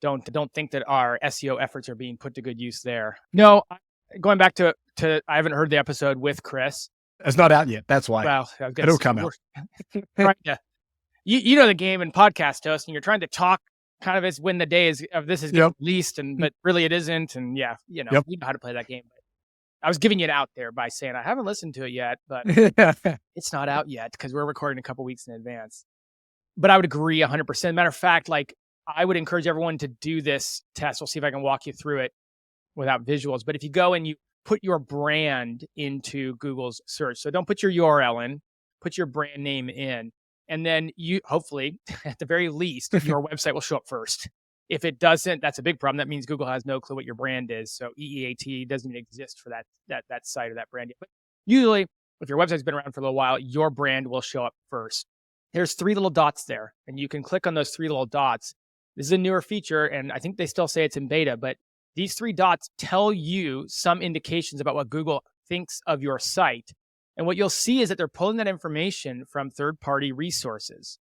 don't think that our SEO efforts are being put to good use there. No, going back to I haven't heard the episode with Chris. It's not out yet. That's why. Well, it'll come out. You know the game in podcast host, and you're trying to talk kind of as when the day of this is getting released, but really it isn't. And you know how to play that game. But I was giving it out there by saying I haven't listened to it yet, but it's not out yet because we're recording a couple weeks in advance. But I would agree 100%. Matter of fact, like, I would encourage everyone to do this test. We'll see if I can walk you through it without visuals. But if you go and you put your brand into Google's search. So don't put your URL in, put your brand name in. And then you, hopefully, at the very least, your website will show up first. If it doesn't, that's a big problem. That means Google has no clue what your brand is. So EEAT doesn't even exist for that site or that brand yet. But usually, if your website's been around for a little while, your brand will show up first. There's 3 little dots there, and you can click on those 3 little dots. This is a newer feature, and I think they still say it's in beta, but these 3 dots tell you some indications about what Google thinks of your site. And what you'll see is that they're pulling that information from third-party resources,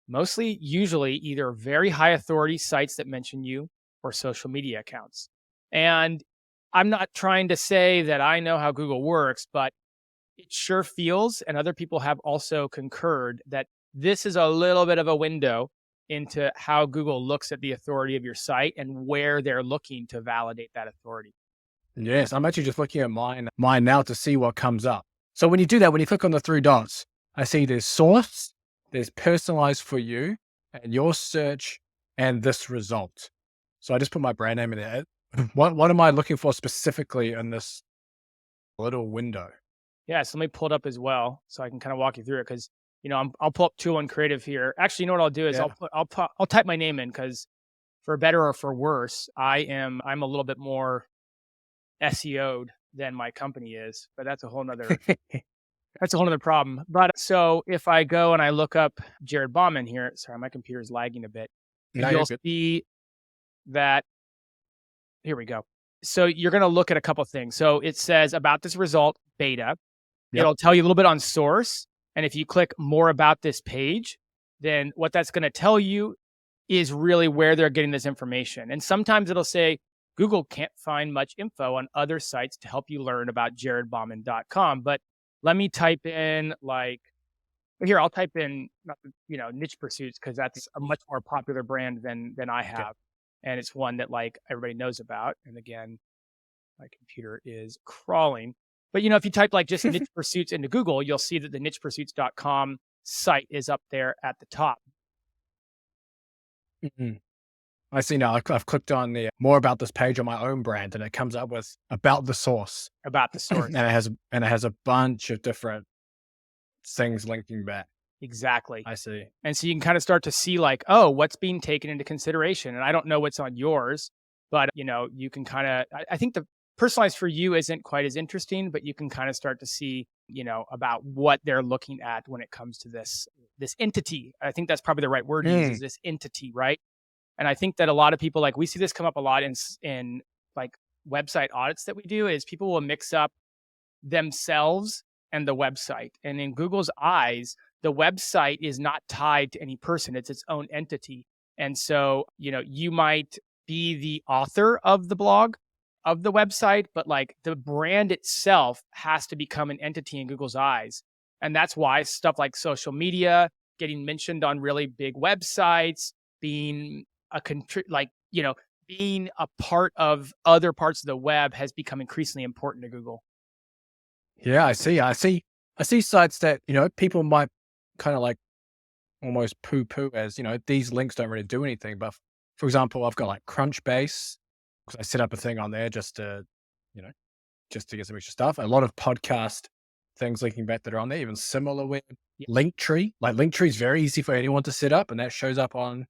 mostly usually either very high authority sites that mention you or social media accounts. And I'm not trying to say that I know how Google works, but it sure feels, and other people have also concurred, that this is a little bit of a window into how Google looks at the authority of your site and where they're looking to validate that authority. Yes, I'm actually just looking at mine now to see what comes up. So when you do that, when you click on the 3 dots, I see there's source, there's personalized for you, and your search, and this result. So I just put my brand name in there. What am I looking for specifically in this little window? Yeah, so let me pull it up as well so I can kind of walk you through it, because I'll pull up 2-1 Creative here. Actually, you know what I'll do is I'll type my name in, because for better or for worse, I'm a little bit more SEO'd than my company is, but that's a whole nother problem. But so if I go and I look up Jared Bauman here, sorry, my computer is lagging a bit. You'll see that, here we go. So you're going to look at a couple things. So it says about this result, beta. Yep. It'll tell you a little bit on source. And if you click more about this page, then what that's going to tell you is really where they're getting this information. And sometimes it'll say, Google can't find much info on other sites to help you learn about jaredbauman.com. But let me type in I'll type in, niche pursuits, because that's a much more popular brand than I have. Okay. And it's one that everybody knows about. And again, my computer is crawling. But if you type just niche pursuits into Google, you'll see that the nichepursuits.com site is up there at the top. Mm-hmm. I see now. I've clicked on the more about this page on my own brand, and it comes up with about the source. About the source. and it has a bunch of different things linking back. Exactly. I see. And so you can kind of start to see what's being taken into consideration. And I don't know what's on yours, but you can kind of, I think the personalized for you isn't quite as interesting, but you can kind of start to see, about what they're looking at when it comes to this entity. I think that's probably the right word to use, is this entity, right? And I think that a lot of people, we see this come up a lot in website audits that we do, is people will mix up themselves and the website. And in Google's eyes, the website is not tied to any person. It's its own entity. And so, you might be the author of the blog, of the website, but the brand itself has to become an entity in Google's eyes. And that's why stuff like social media, getting mentioned on really big websites, being being a part of other parts of the web has become increasingly important to Google. Yeah, I see sites that, people might kind of almost poo-poo as, these links don't really do anything. But for example, I've got Crunchbase, because I set up a thing on there just to get some extra stuff. A lot of podcast things linking back that are on there, even SimilarWeb. Yeah. Linktree. Linktree is very easy for anyone to set up, and that shows up on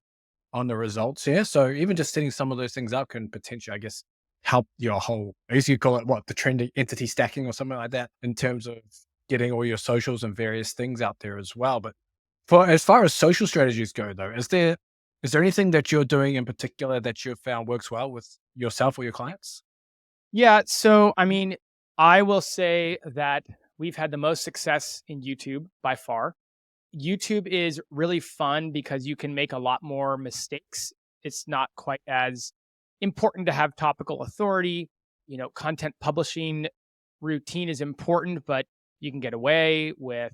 the results here. So even just setting some of those things up can potentially, I guess, help your whole, I guess you'd call it the trending entity stacking or something like that, in terms of getting all your socials and various things out there as well. But as far as social strategies go though, is there anything that you're doing in particular that you've found works well with yourself or your clients? Yeah. So, I will say that we've had the most success in YouTube by far. YouTube is really fun because you can make a lot more mistakes. It's not quite as important to have topical authority. Content publishing routine is important, but you can get away with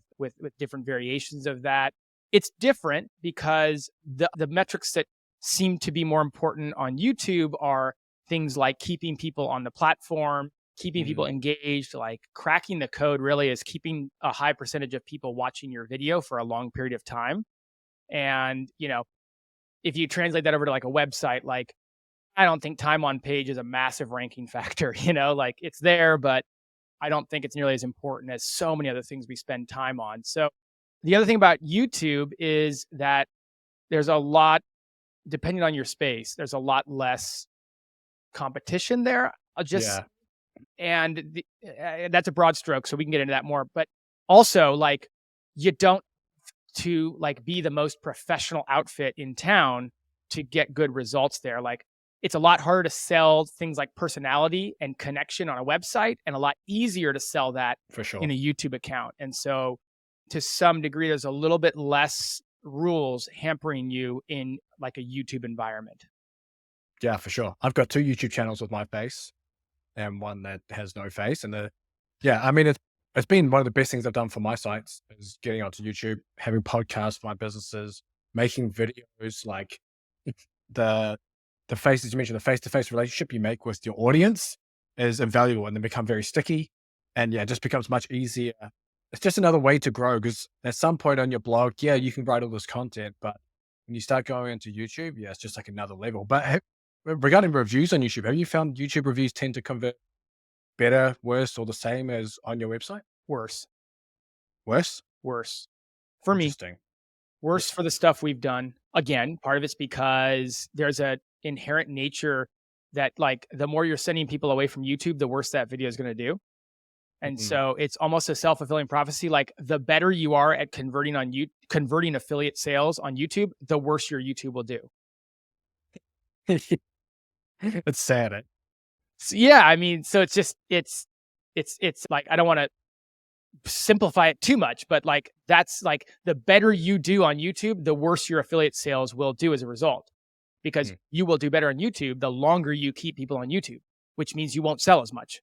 different variations of that. It's different because the metrics that seem to be more important on YouTube are things like keeping people on the platform, keeping people engaged, cracking the code really is keeping a high percentage of people watching your video for a long period of time. And, if you translate that over to a website, I don't think time on page is a massive ranking factor, like it's there, but I don't think it's nearly as important as so many other things we spend time on. So the other thing about YouTube is that there's a lot, depending on your space, there's a lot less competition there. Yeah. That's a broad stroke, so we can get into that more. But also, like, you don't to like be the most professional outfit in town to get good results there. Like, it's a lot harder to sell things like personality and connection on a website, and a lot easier to sell that For sure. in a YouTube account. And so, to some degree, there's a little bit less rules hampering you in like a YouTube environment. Yeah, for sure. I've got 2 YouTube channels with my face and one that has no face. And I mean, it's been one of the best things I've done for my sites is getting onto YouTube, having podcasts for my businesses, making videos. Like the faces you mentioned, the face-to-face relationship you make with your audience is invaluable, and they become very sticky. And it just becomes much easier. It's just another way to grow, because at some point on your blog, you can write all this content, but when you start going into YouTube, it's just like another level. But regarding reviews on YouTube, have you found YouTube reviews tend to convert better, worse, or the same as on your website? Worse. Worse? For me. Interesting. Worse for the stuff we've done. Again, part of it's because there's an inherent nature that, like, the more you're sending people away from YouTube, the worse that video is going to do. And so it's almost a self-fulfilling prophecy. Like, the better you are at converting affiliate sales on YouTube, the worse your YouTube will do. It's sad. So, I mean, so it's just, it's like, I don't want to simplify it too much, but like, that's like, the better you do on YouTube, the worse your affiliate sales will do as a result, because you will do better on YouTube the longer you keep people on YouTube, which means you won't sell as much.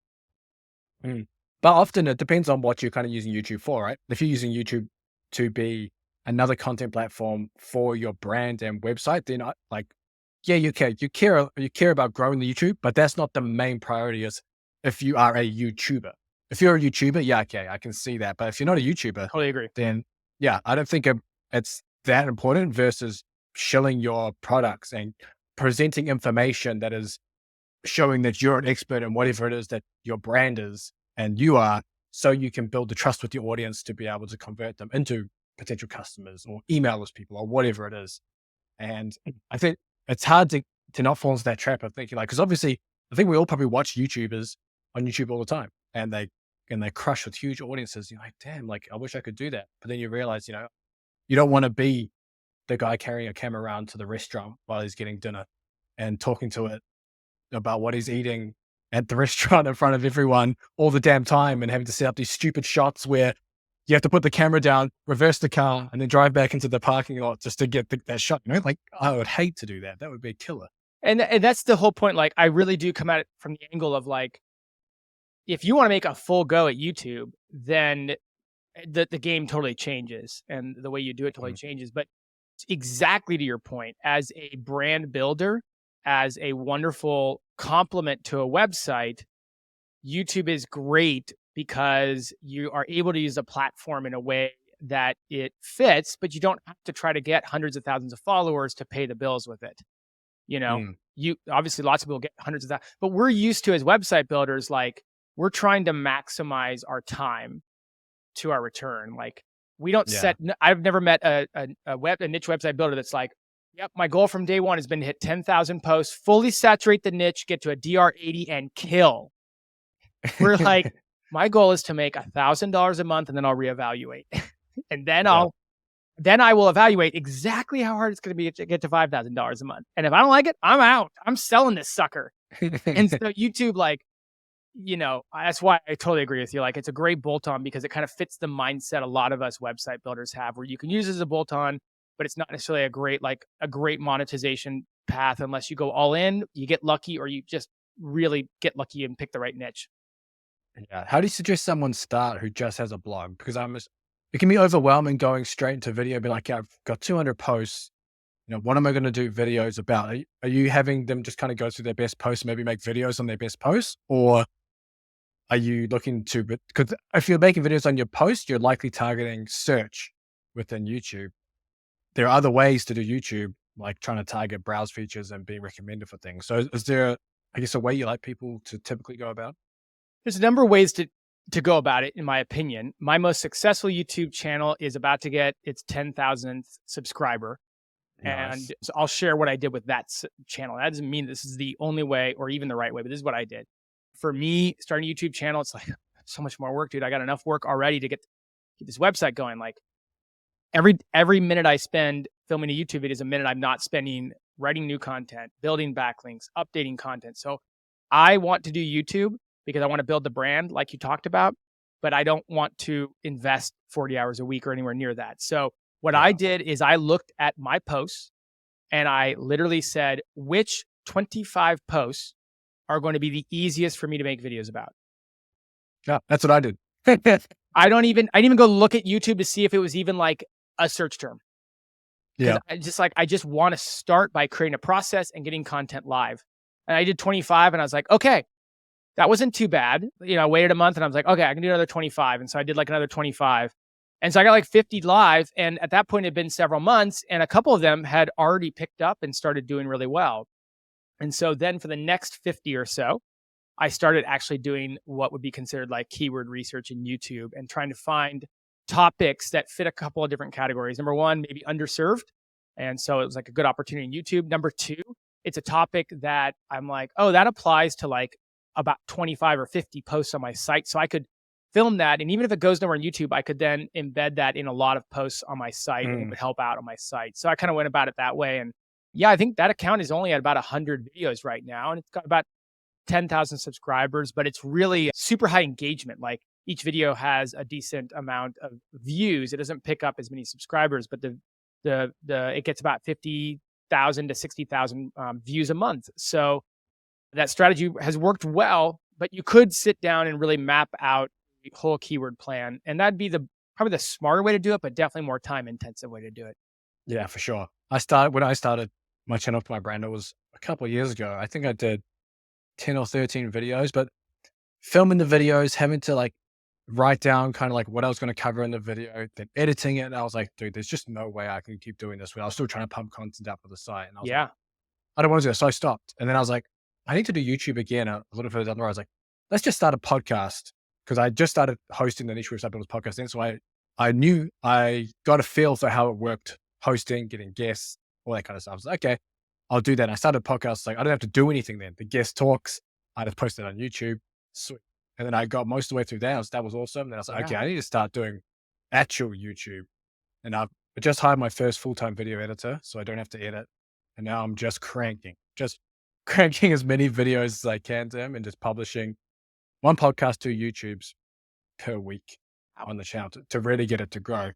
But often it depends on what you're kind of using YouTube for, right? If you're using YouTube to be another content platform for your brand and website, then you care about growing the YouTube, but that's not the main priority. Is if you are a YouTuber. If you're a YouTuber, I can see that. But if you're not a YouTuber, Totally agree. Then I don't think it's that important versus shilling your products and presenting information that is showing that you're an expert in whatever it is that your brand is and you are, so you can build the trust with your audience to be able to convert them into potential customers or email those people or whatever it is. And I think it's hard to not fall into that trap of thinking, like, because obviously I think we all probably watch YouTubers on YouTube all the time, and they crush with huge audiences. You're like, damn, like, I wish I could do that. But then you realize, you don't want to be the guy carrying a camera around to the restaurant while he's getting dinner and talking to it about what he's eating at the restaurant in front of everyone all the damn time, and having to set up these stupid shots where you have to put the camera down, reverse the car, and then drive back into the parking lot just to get that shot. Like, I would hate to do that. That would be a killer. And that's the whole point. Like, I really do come at it from the angle of, like, if you want to make a full go at YouTube, then the game totally changes, and the way you do it totally changes. But exactly to your point, as a brand builder, as a wonderful complement to a website, YouTube is great because you are able to use a platform in a way that it fits, but you don't have to try to get hundreds of thousands of followers to pay the bills with it. You obviously, lots of people get hundreds of thousands, but we're used to, as website builders, like, we're trying to maximize our time to our return. Like, we don't I've never met a niche website builder that's like, yep, my goal from day one has been to hit 10,000 posts, fully saturate the niche, get to a DR 80 and kill. We're like, my goal is to make $1,000 a month, and then I'll reevaluate. And then I will evaluate exactly how hard it's going to be to get to $5,000 a month. And if I don't like it, I'm out. I'm selling this sucker. And so YouTube, like, that's why I totally agree with you. Like, it's a great bolt-on because it kind of fits the mindset a lot of us website builders have, where you can use it as a bolt-on, but it's not necessarily a great monetization path unless you go all in, you get lucky, or you just really get lucky and pick the right niche. Yeah. How do you suggest someone start who just has a blog? Because it can be overwhelming going straight into video, be like, I've got 200 posts. What am I going to do videos about? Are you having them just kind of go through their best posts, maybe make videos on their best posts? Or are you looking to, because if you're making videos on your post, you're likely targeting search within YouTube. There are other ways to do YouTube like trying to target browse features and being recommended for things. So is there, I guess, a way you like people to typically go about? There's a number of ways to go about it, in my opinion. My most successful YouTube channel is about to get its 10,000th subscriber. Nice. And so I'll share what I did with that channel. That doesn't mean this is the only way or even the right way, but this is what I did. For me, starting a YouTube channel, it's like so much more work, dude. I got enough work already to get this website going. Like every minute I spend filming a YouTube video is a minute I'm not spending writing new content, building backlinks, updating content. So I want to do YouTube because I want to build the brand like you talked about, but I don't want to invest 40 hours a week or anywhere near that. So what I did is I looked at my posts and I literally said, which 25 posts are going to be the easiest for me to make videos about? Yeah, that's what I did. I didn't even go look at YouTube to see if it was even like a search term. Yeah. I just want to start by creating a process and getting content live. And I did 25 and I was like, okay, that wasn't too bad. I waited a month and I was like, okay, I can do another 25. And so I did like another 25. And so I got like 50 live. And at that point, it had been several months and a couple of them had already picked up and started doing really well. And so then for the next 50 or so, I started actually doing what would be considered like keyword research in YouTube and trying to find topics that fit a couple of different categories. Number one, maybe underserved. And so it was like a good opportunity in YouTube. Number two, it's a topic that I'm like, oh, that applies to like about 25 or 50 posts on my site. So I could film that. And even if it goes nowhere on YouTube, I could then embed that in a lot of posts on my site and it would help out on my site. So I kind of went about it that way. And yeah, I think that account is only at about 100 videos right now. And it's got about 10,000 subscribers, but it's really super high engagement. Like each video has a decent amount of views. It doesn't pick up as many subscribers, but it gets about 50,000 to 60,000 views a month. So that strategy has worked well, but you could sit down and really map out the whole keyword plan. And that'd be probably the smarter way to do it, but definitely more time intensive way to do it. Yeah, for sure. When I started my channel for my brand, it was a couple of years ago. I think I did 10 or 13 videos, but filming the videos, having to like write down kind of like what I was going to cover in the video, then editing it. And I was like, dude, there's just no way I can keep doing this. I was still trying to pump content out for the site. And I was like, I don't want to do it. So I stopped. And then I was like, I need to do YouTube again a little further down the road. I was like, let's just start a podcast because I just started hosting the Niche Website Builders podcast. And so I knew I got a feel for how it worked, hosting, getting guests, all that kind of stuff. I was like, okay, I'll do that. And I started a podcast. Like, I don't have to do anything then. The guest talks, I just posted it on YouTube. Sweet. And then I got most of the way through that. That was awesome. Then I was like, okay, I need to start doing actual YouTube. And I just hired my first full-time video editor, so I don't have to edit. And now I'm just cranking as many videos as I can to him and just publishing one podcast, 2 YouTubes per week on the channel to really get it to grow.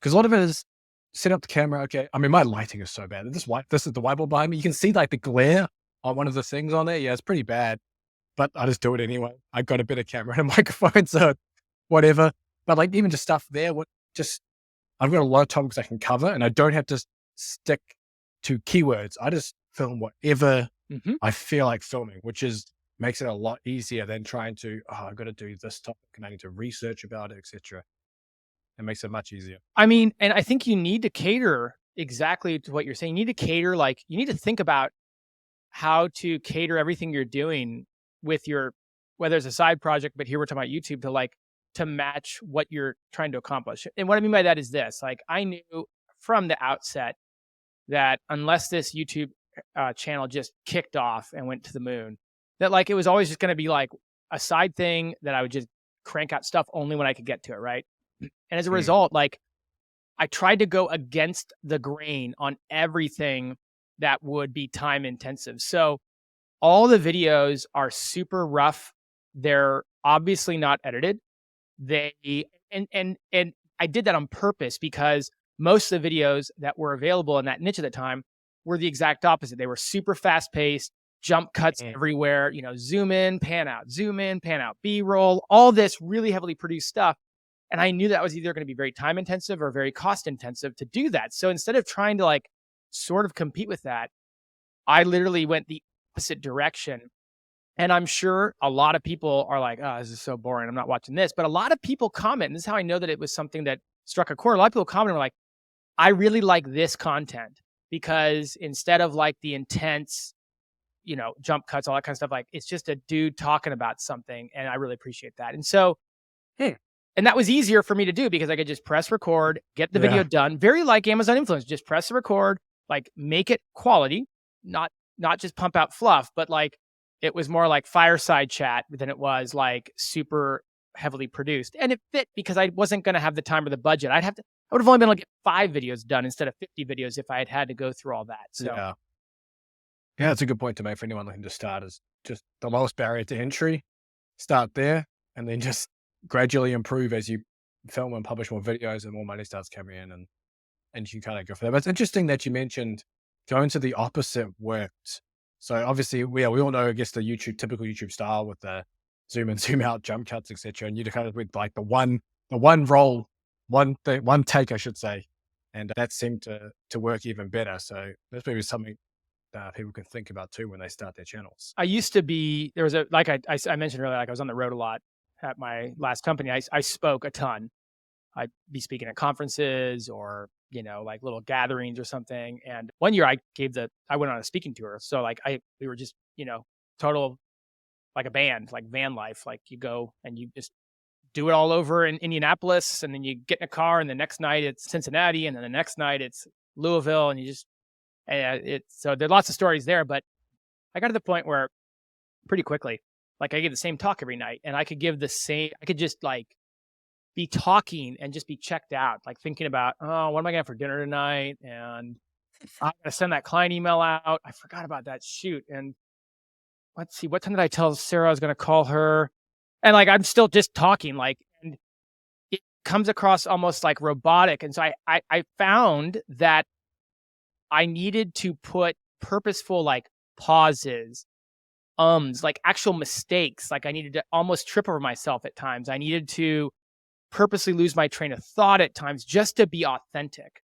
Because a lot of it is set up the camera. Okay. I mean, my lighting is so bad. This is the whiteboard behind me. You can see like the glare on one of the things on there. Yeah, it's pretty bad, but I just do it anyway. I got a better camera and a microphone, so whatever. But like even just stuff there, I've got a lot of topics I can cover and I don't have to stick to keywords. I just film whatever I feel like filming, which makes it a lot easier than trying to, I've got to do this topic and I need to research about it, etc. It makes it much easier. I mean, and I think you need to cater exactly to what you're saying. You need to cater, like you need to think about how to cater everything you're doing with whether it's a side project, but here we're talking about YouTube to match what you're trying to accomplish. And what I mean by that is this, like I knew from the outset that unless this YouTube channel just kicked off and went to the moon, that like it was always just going to be like a side thing that I would just crank out stuff only when I could get to it, right? And as a result, like I tried to go against the grain on everything that would be time intensive. So all the videos are super rough. They're obviously not edited. And I did that on purpose because most of the videos that were available in that niche at the time were the exact opposite. They were super fast paced, jump cuts everywhere, zoom in, pan out, B-roll, all this really heavily produced stuff. And I knew that was either going to be very time intensive or very cost intensive to do that. So instead of trying to like sort of compete with that, I literally went the opposite direction. And I'm sure a lot of people are like, oh, this is so boring. I'm not watching this. But a lot of people comment. And this is how I know that it was something that struck a chord. A lot of people comment and were like, I really like this content. because instead of like the intense, jump cuts, all that kind of stuff, like it's just a dude talking about something. And I really appreciate that. And so, and that was easier for me to do because I could just press record, get the video done. Very like Amazon influence, just press the record, like make it quality, not just pump out fluff, but like it was more like fireside chat than it was like super heavily produced. And it fit because I wasn't going to have the time or the budget. I would have only been able to get 5 videos done instead of 50 videos if I had to go through all that. So yeah, it's a good point to make for anyone looking to start. Is just the lowest barrier to entry. Start there, and then just gradually improve as you film and publish more videos, and more money starts coming in, and you kind of go for that. But it's interesting that you mentioned going to the opposite worked. So obviously, we all know, I guess, the typical YouTube style with the zoom in, zoom out, jump cuts, etc. And you kind of with like the one roll, one take, I should say, and that seemed to work even better. So that's maybe something that people can think about too when they start their channels. I used to be, there was I mentioned earlier, like I was on the road a lot at my last company. I spoke a ton. I'd be speaking at conferences or, like little gatherings or something. And one year I went on a speaking tour. So like we were just, total, like a band, like van life. Like you go and you just do it all over in Indianapolis, and then you get in a car, and the next night it's Cincinnati, and then the next night it's Louisville, and you just, so there are lots of stories there. But I got to the point where pretty quickly, like I give the same talk every night, and I could just like be talking and just be checked out, like thinking about, oh, what am I gonna have for dinner tonight? And I'm gonna send that client email out. I forgot about that shoot. And let's see, what time did I tell Sarah I was gonna call her? And like I'm still just talking, like, and it comes across almost like robotic. And so I found that I needed to put purposeful like pauses, like actual mistakes. Like I needed to almost trip over myself at times. I needed to purposely lose my train of thought at times just to be authentic.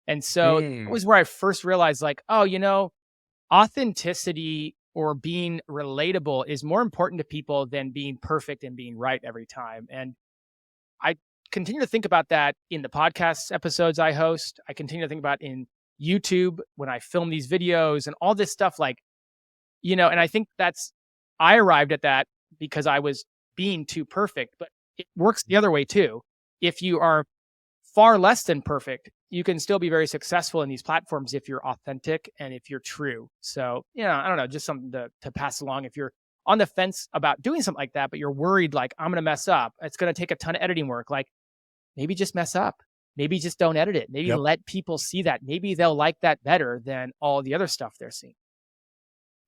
And so it was where I first realized, like, oh, authenticity or being relatable is more important to people than being perfect and being right every time. And I continue to think about that in the podcast episodes I host. I continue to think about in YouTube when I film these videos and all this stuff, like, and I think I arrived at that because I was being too perfect, but it works the other way too. If you are far less than perfect, you can still be very successful in these platforms if you're authentic and if you're true. So, I don't know, just something to pass along. If you're on the fence about doing something like that, but you're worried, like, I'm going to mess up, it's going to take a ton of editing work. Like, maybe just mess up. Maybe just don't edit it. Maybe let people see that. Maybe they'll like that better than all the other stuff they're seeing.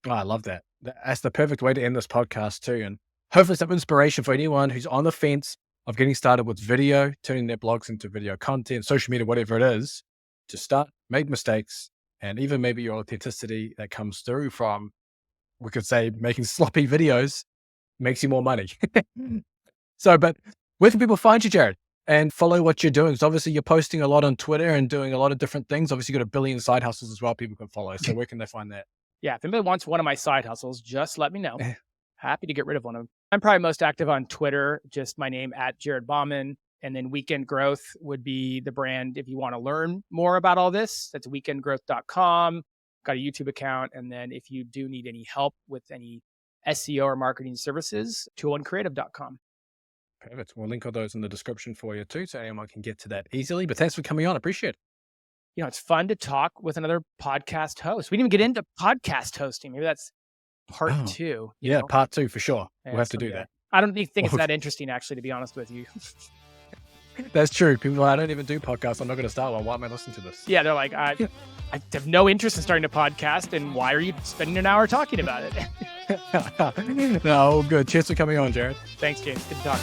Oh, I love that. That's the perfect way to end this podcast too. And hopefully some inspiration for anyone who's on the fence of getting started with video, turning their blogs into video content, social media, whatever it is, to start, make mistakes, and even maybe your authenticity that comes through from, we could say, making sloppy videos makes you more money. So, but where can people find you, Jared, and follow what you're doing? Because obviously you're posting a lot on Twitter and doing a lot of different things. Obviously you got a billion side hustles as well people can follow. So where can they find that? Yeah, if anybody wants one of my side hustles, just let me know. Happy to get rid of one of them. I'm probably most active on Twitter, just my name at Jared Bauman. And then Weekend Growth would be the brand if you want to learn more about all this. That's weekendgrowth.com. Got a YouTube account. And then if you do need any help with any SEO or marketing services, 201creative.com. Perfect. We'll link all those in the description for you too, so anyone can get to that easily. But thanks for coming on. Appreciate it. It's fun to talk with another podcast host. We didn't even get into podcast hosting. Maybe that's part 2. Yeah, part 2 for sure. We'll have to do that. I don't think it's that interesting, actually, to be honest with you. That's true. People are like, I don't even do podcasts. I'm not going to start one. Why am I listening to this? Yeah, they're like, I have no interest in starting a podcast, and why are you spending an hour talking about it? No, good. Cheers for coming on, Jared. Thanks, James. Good to talk.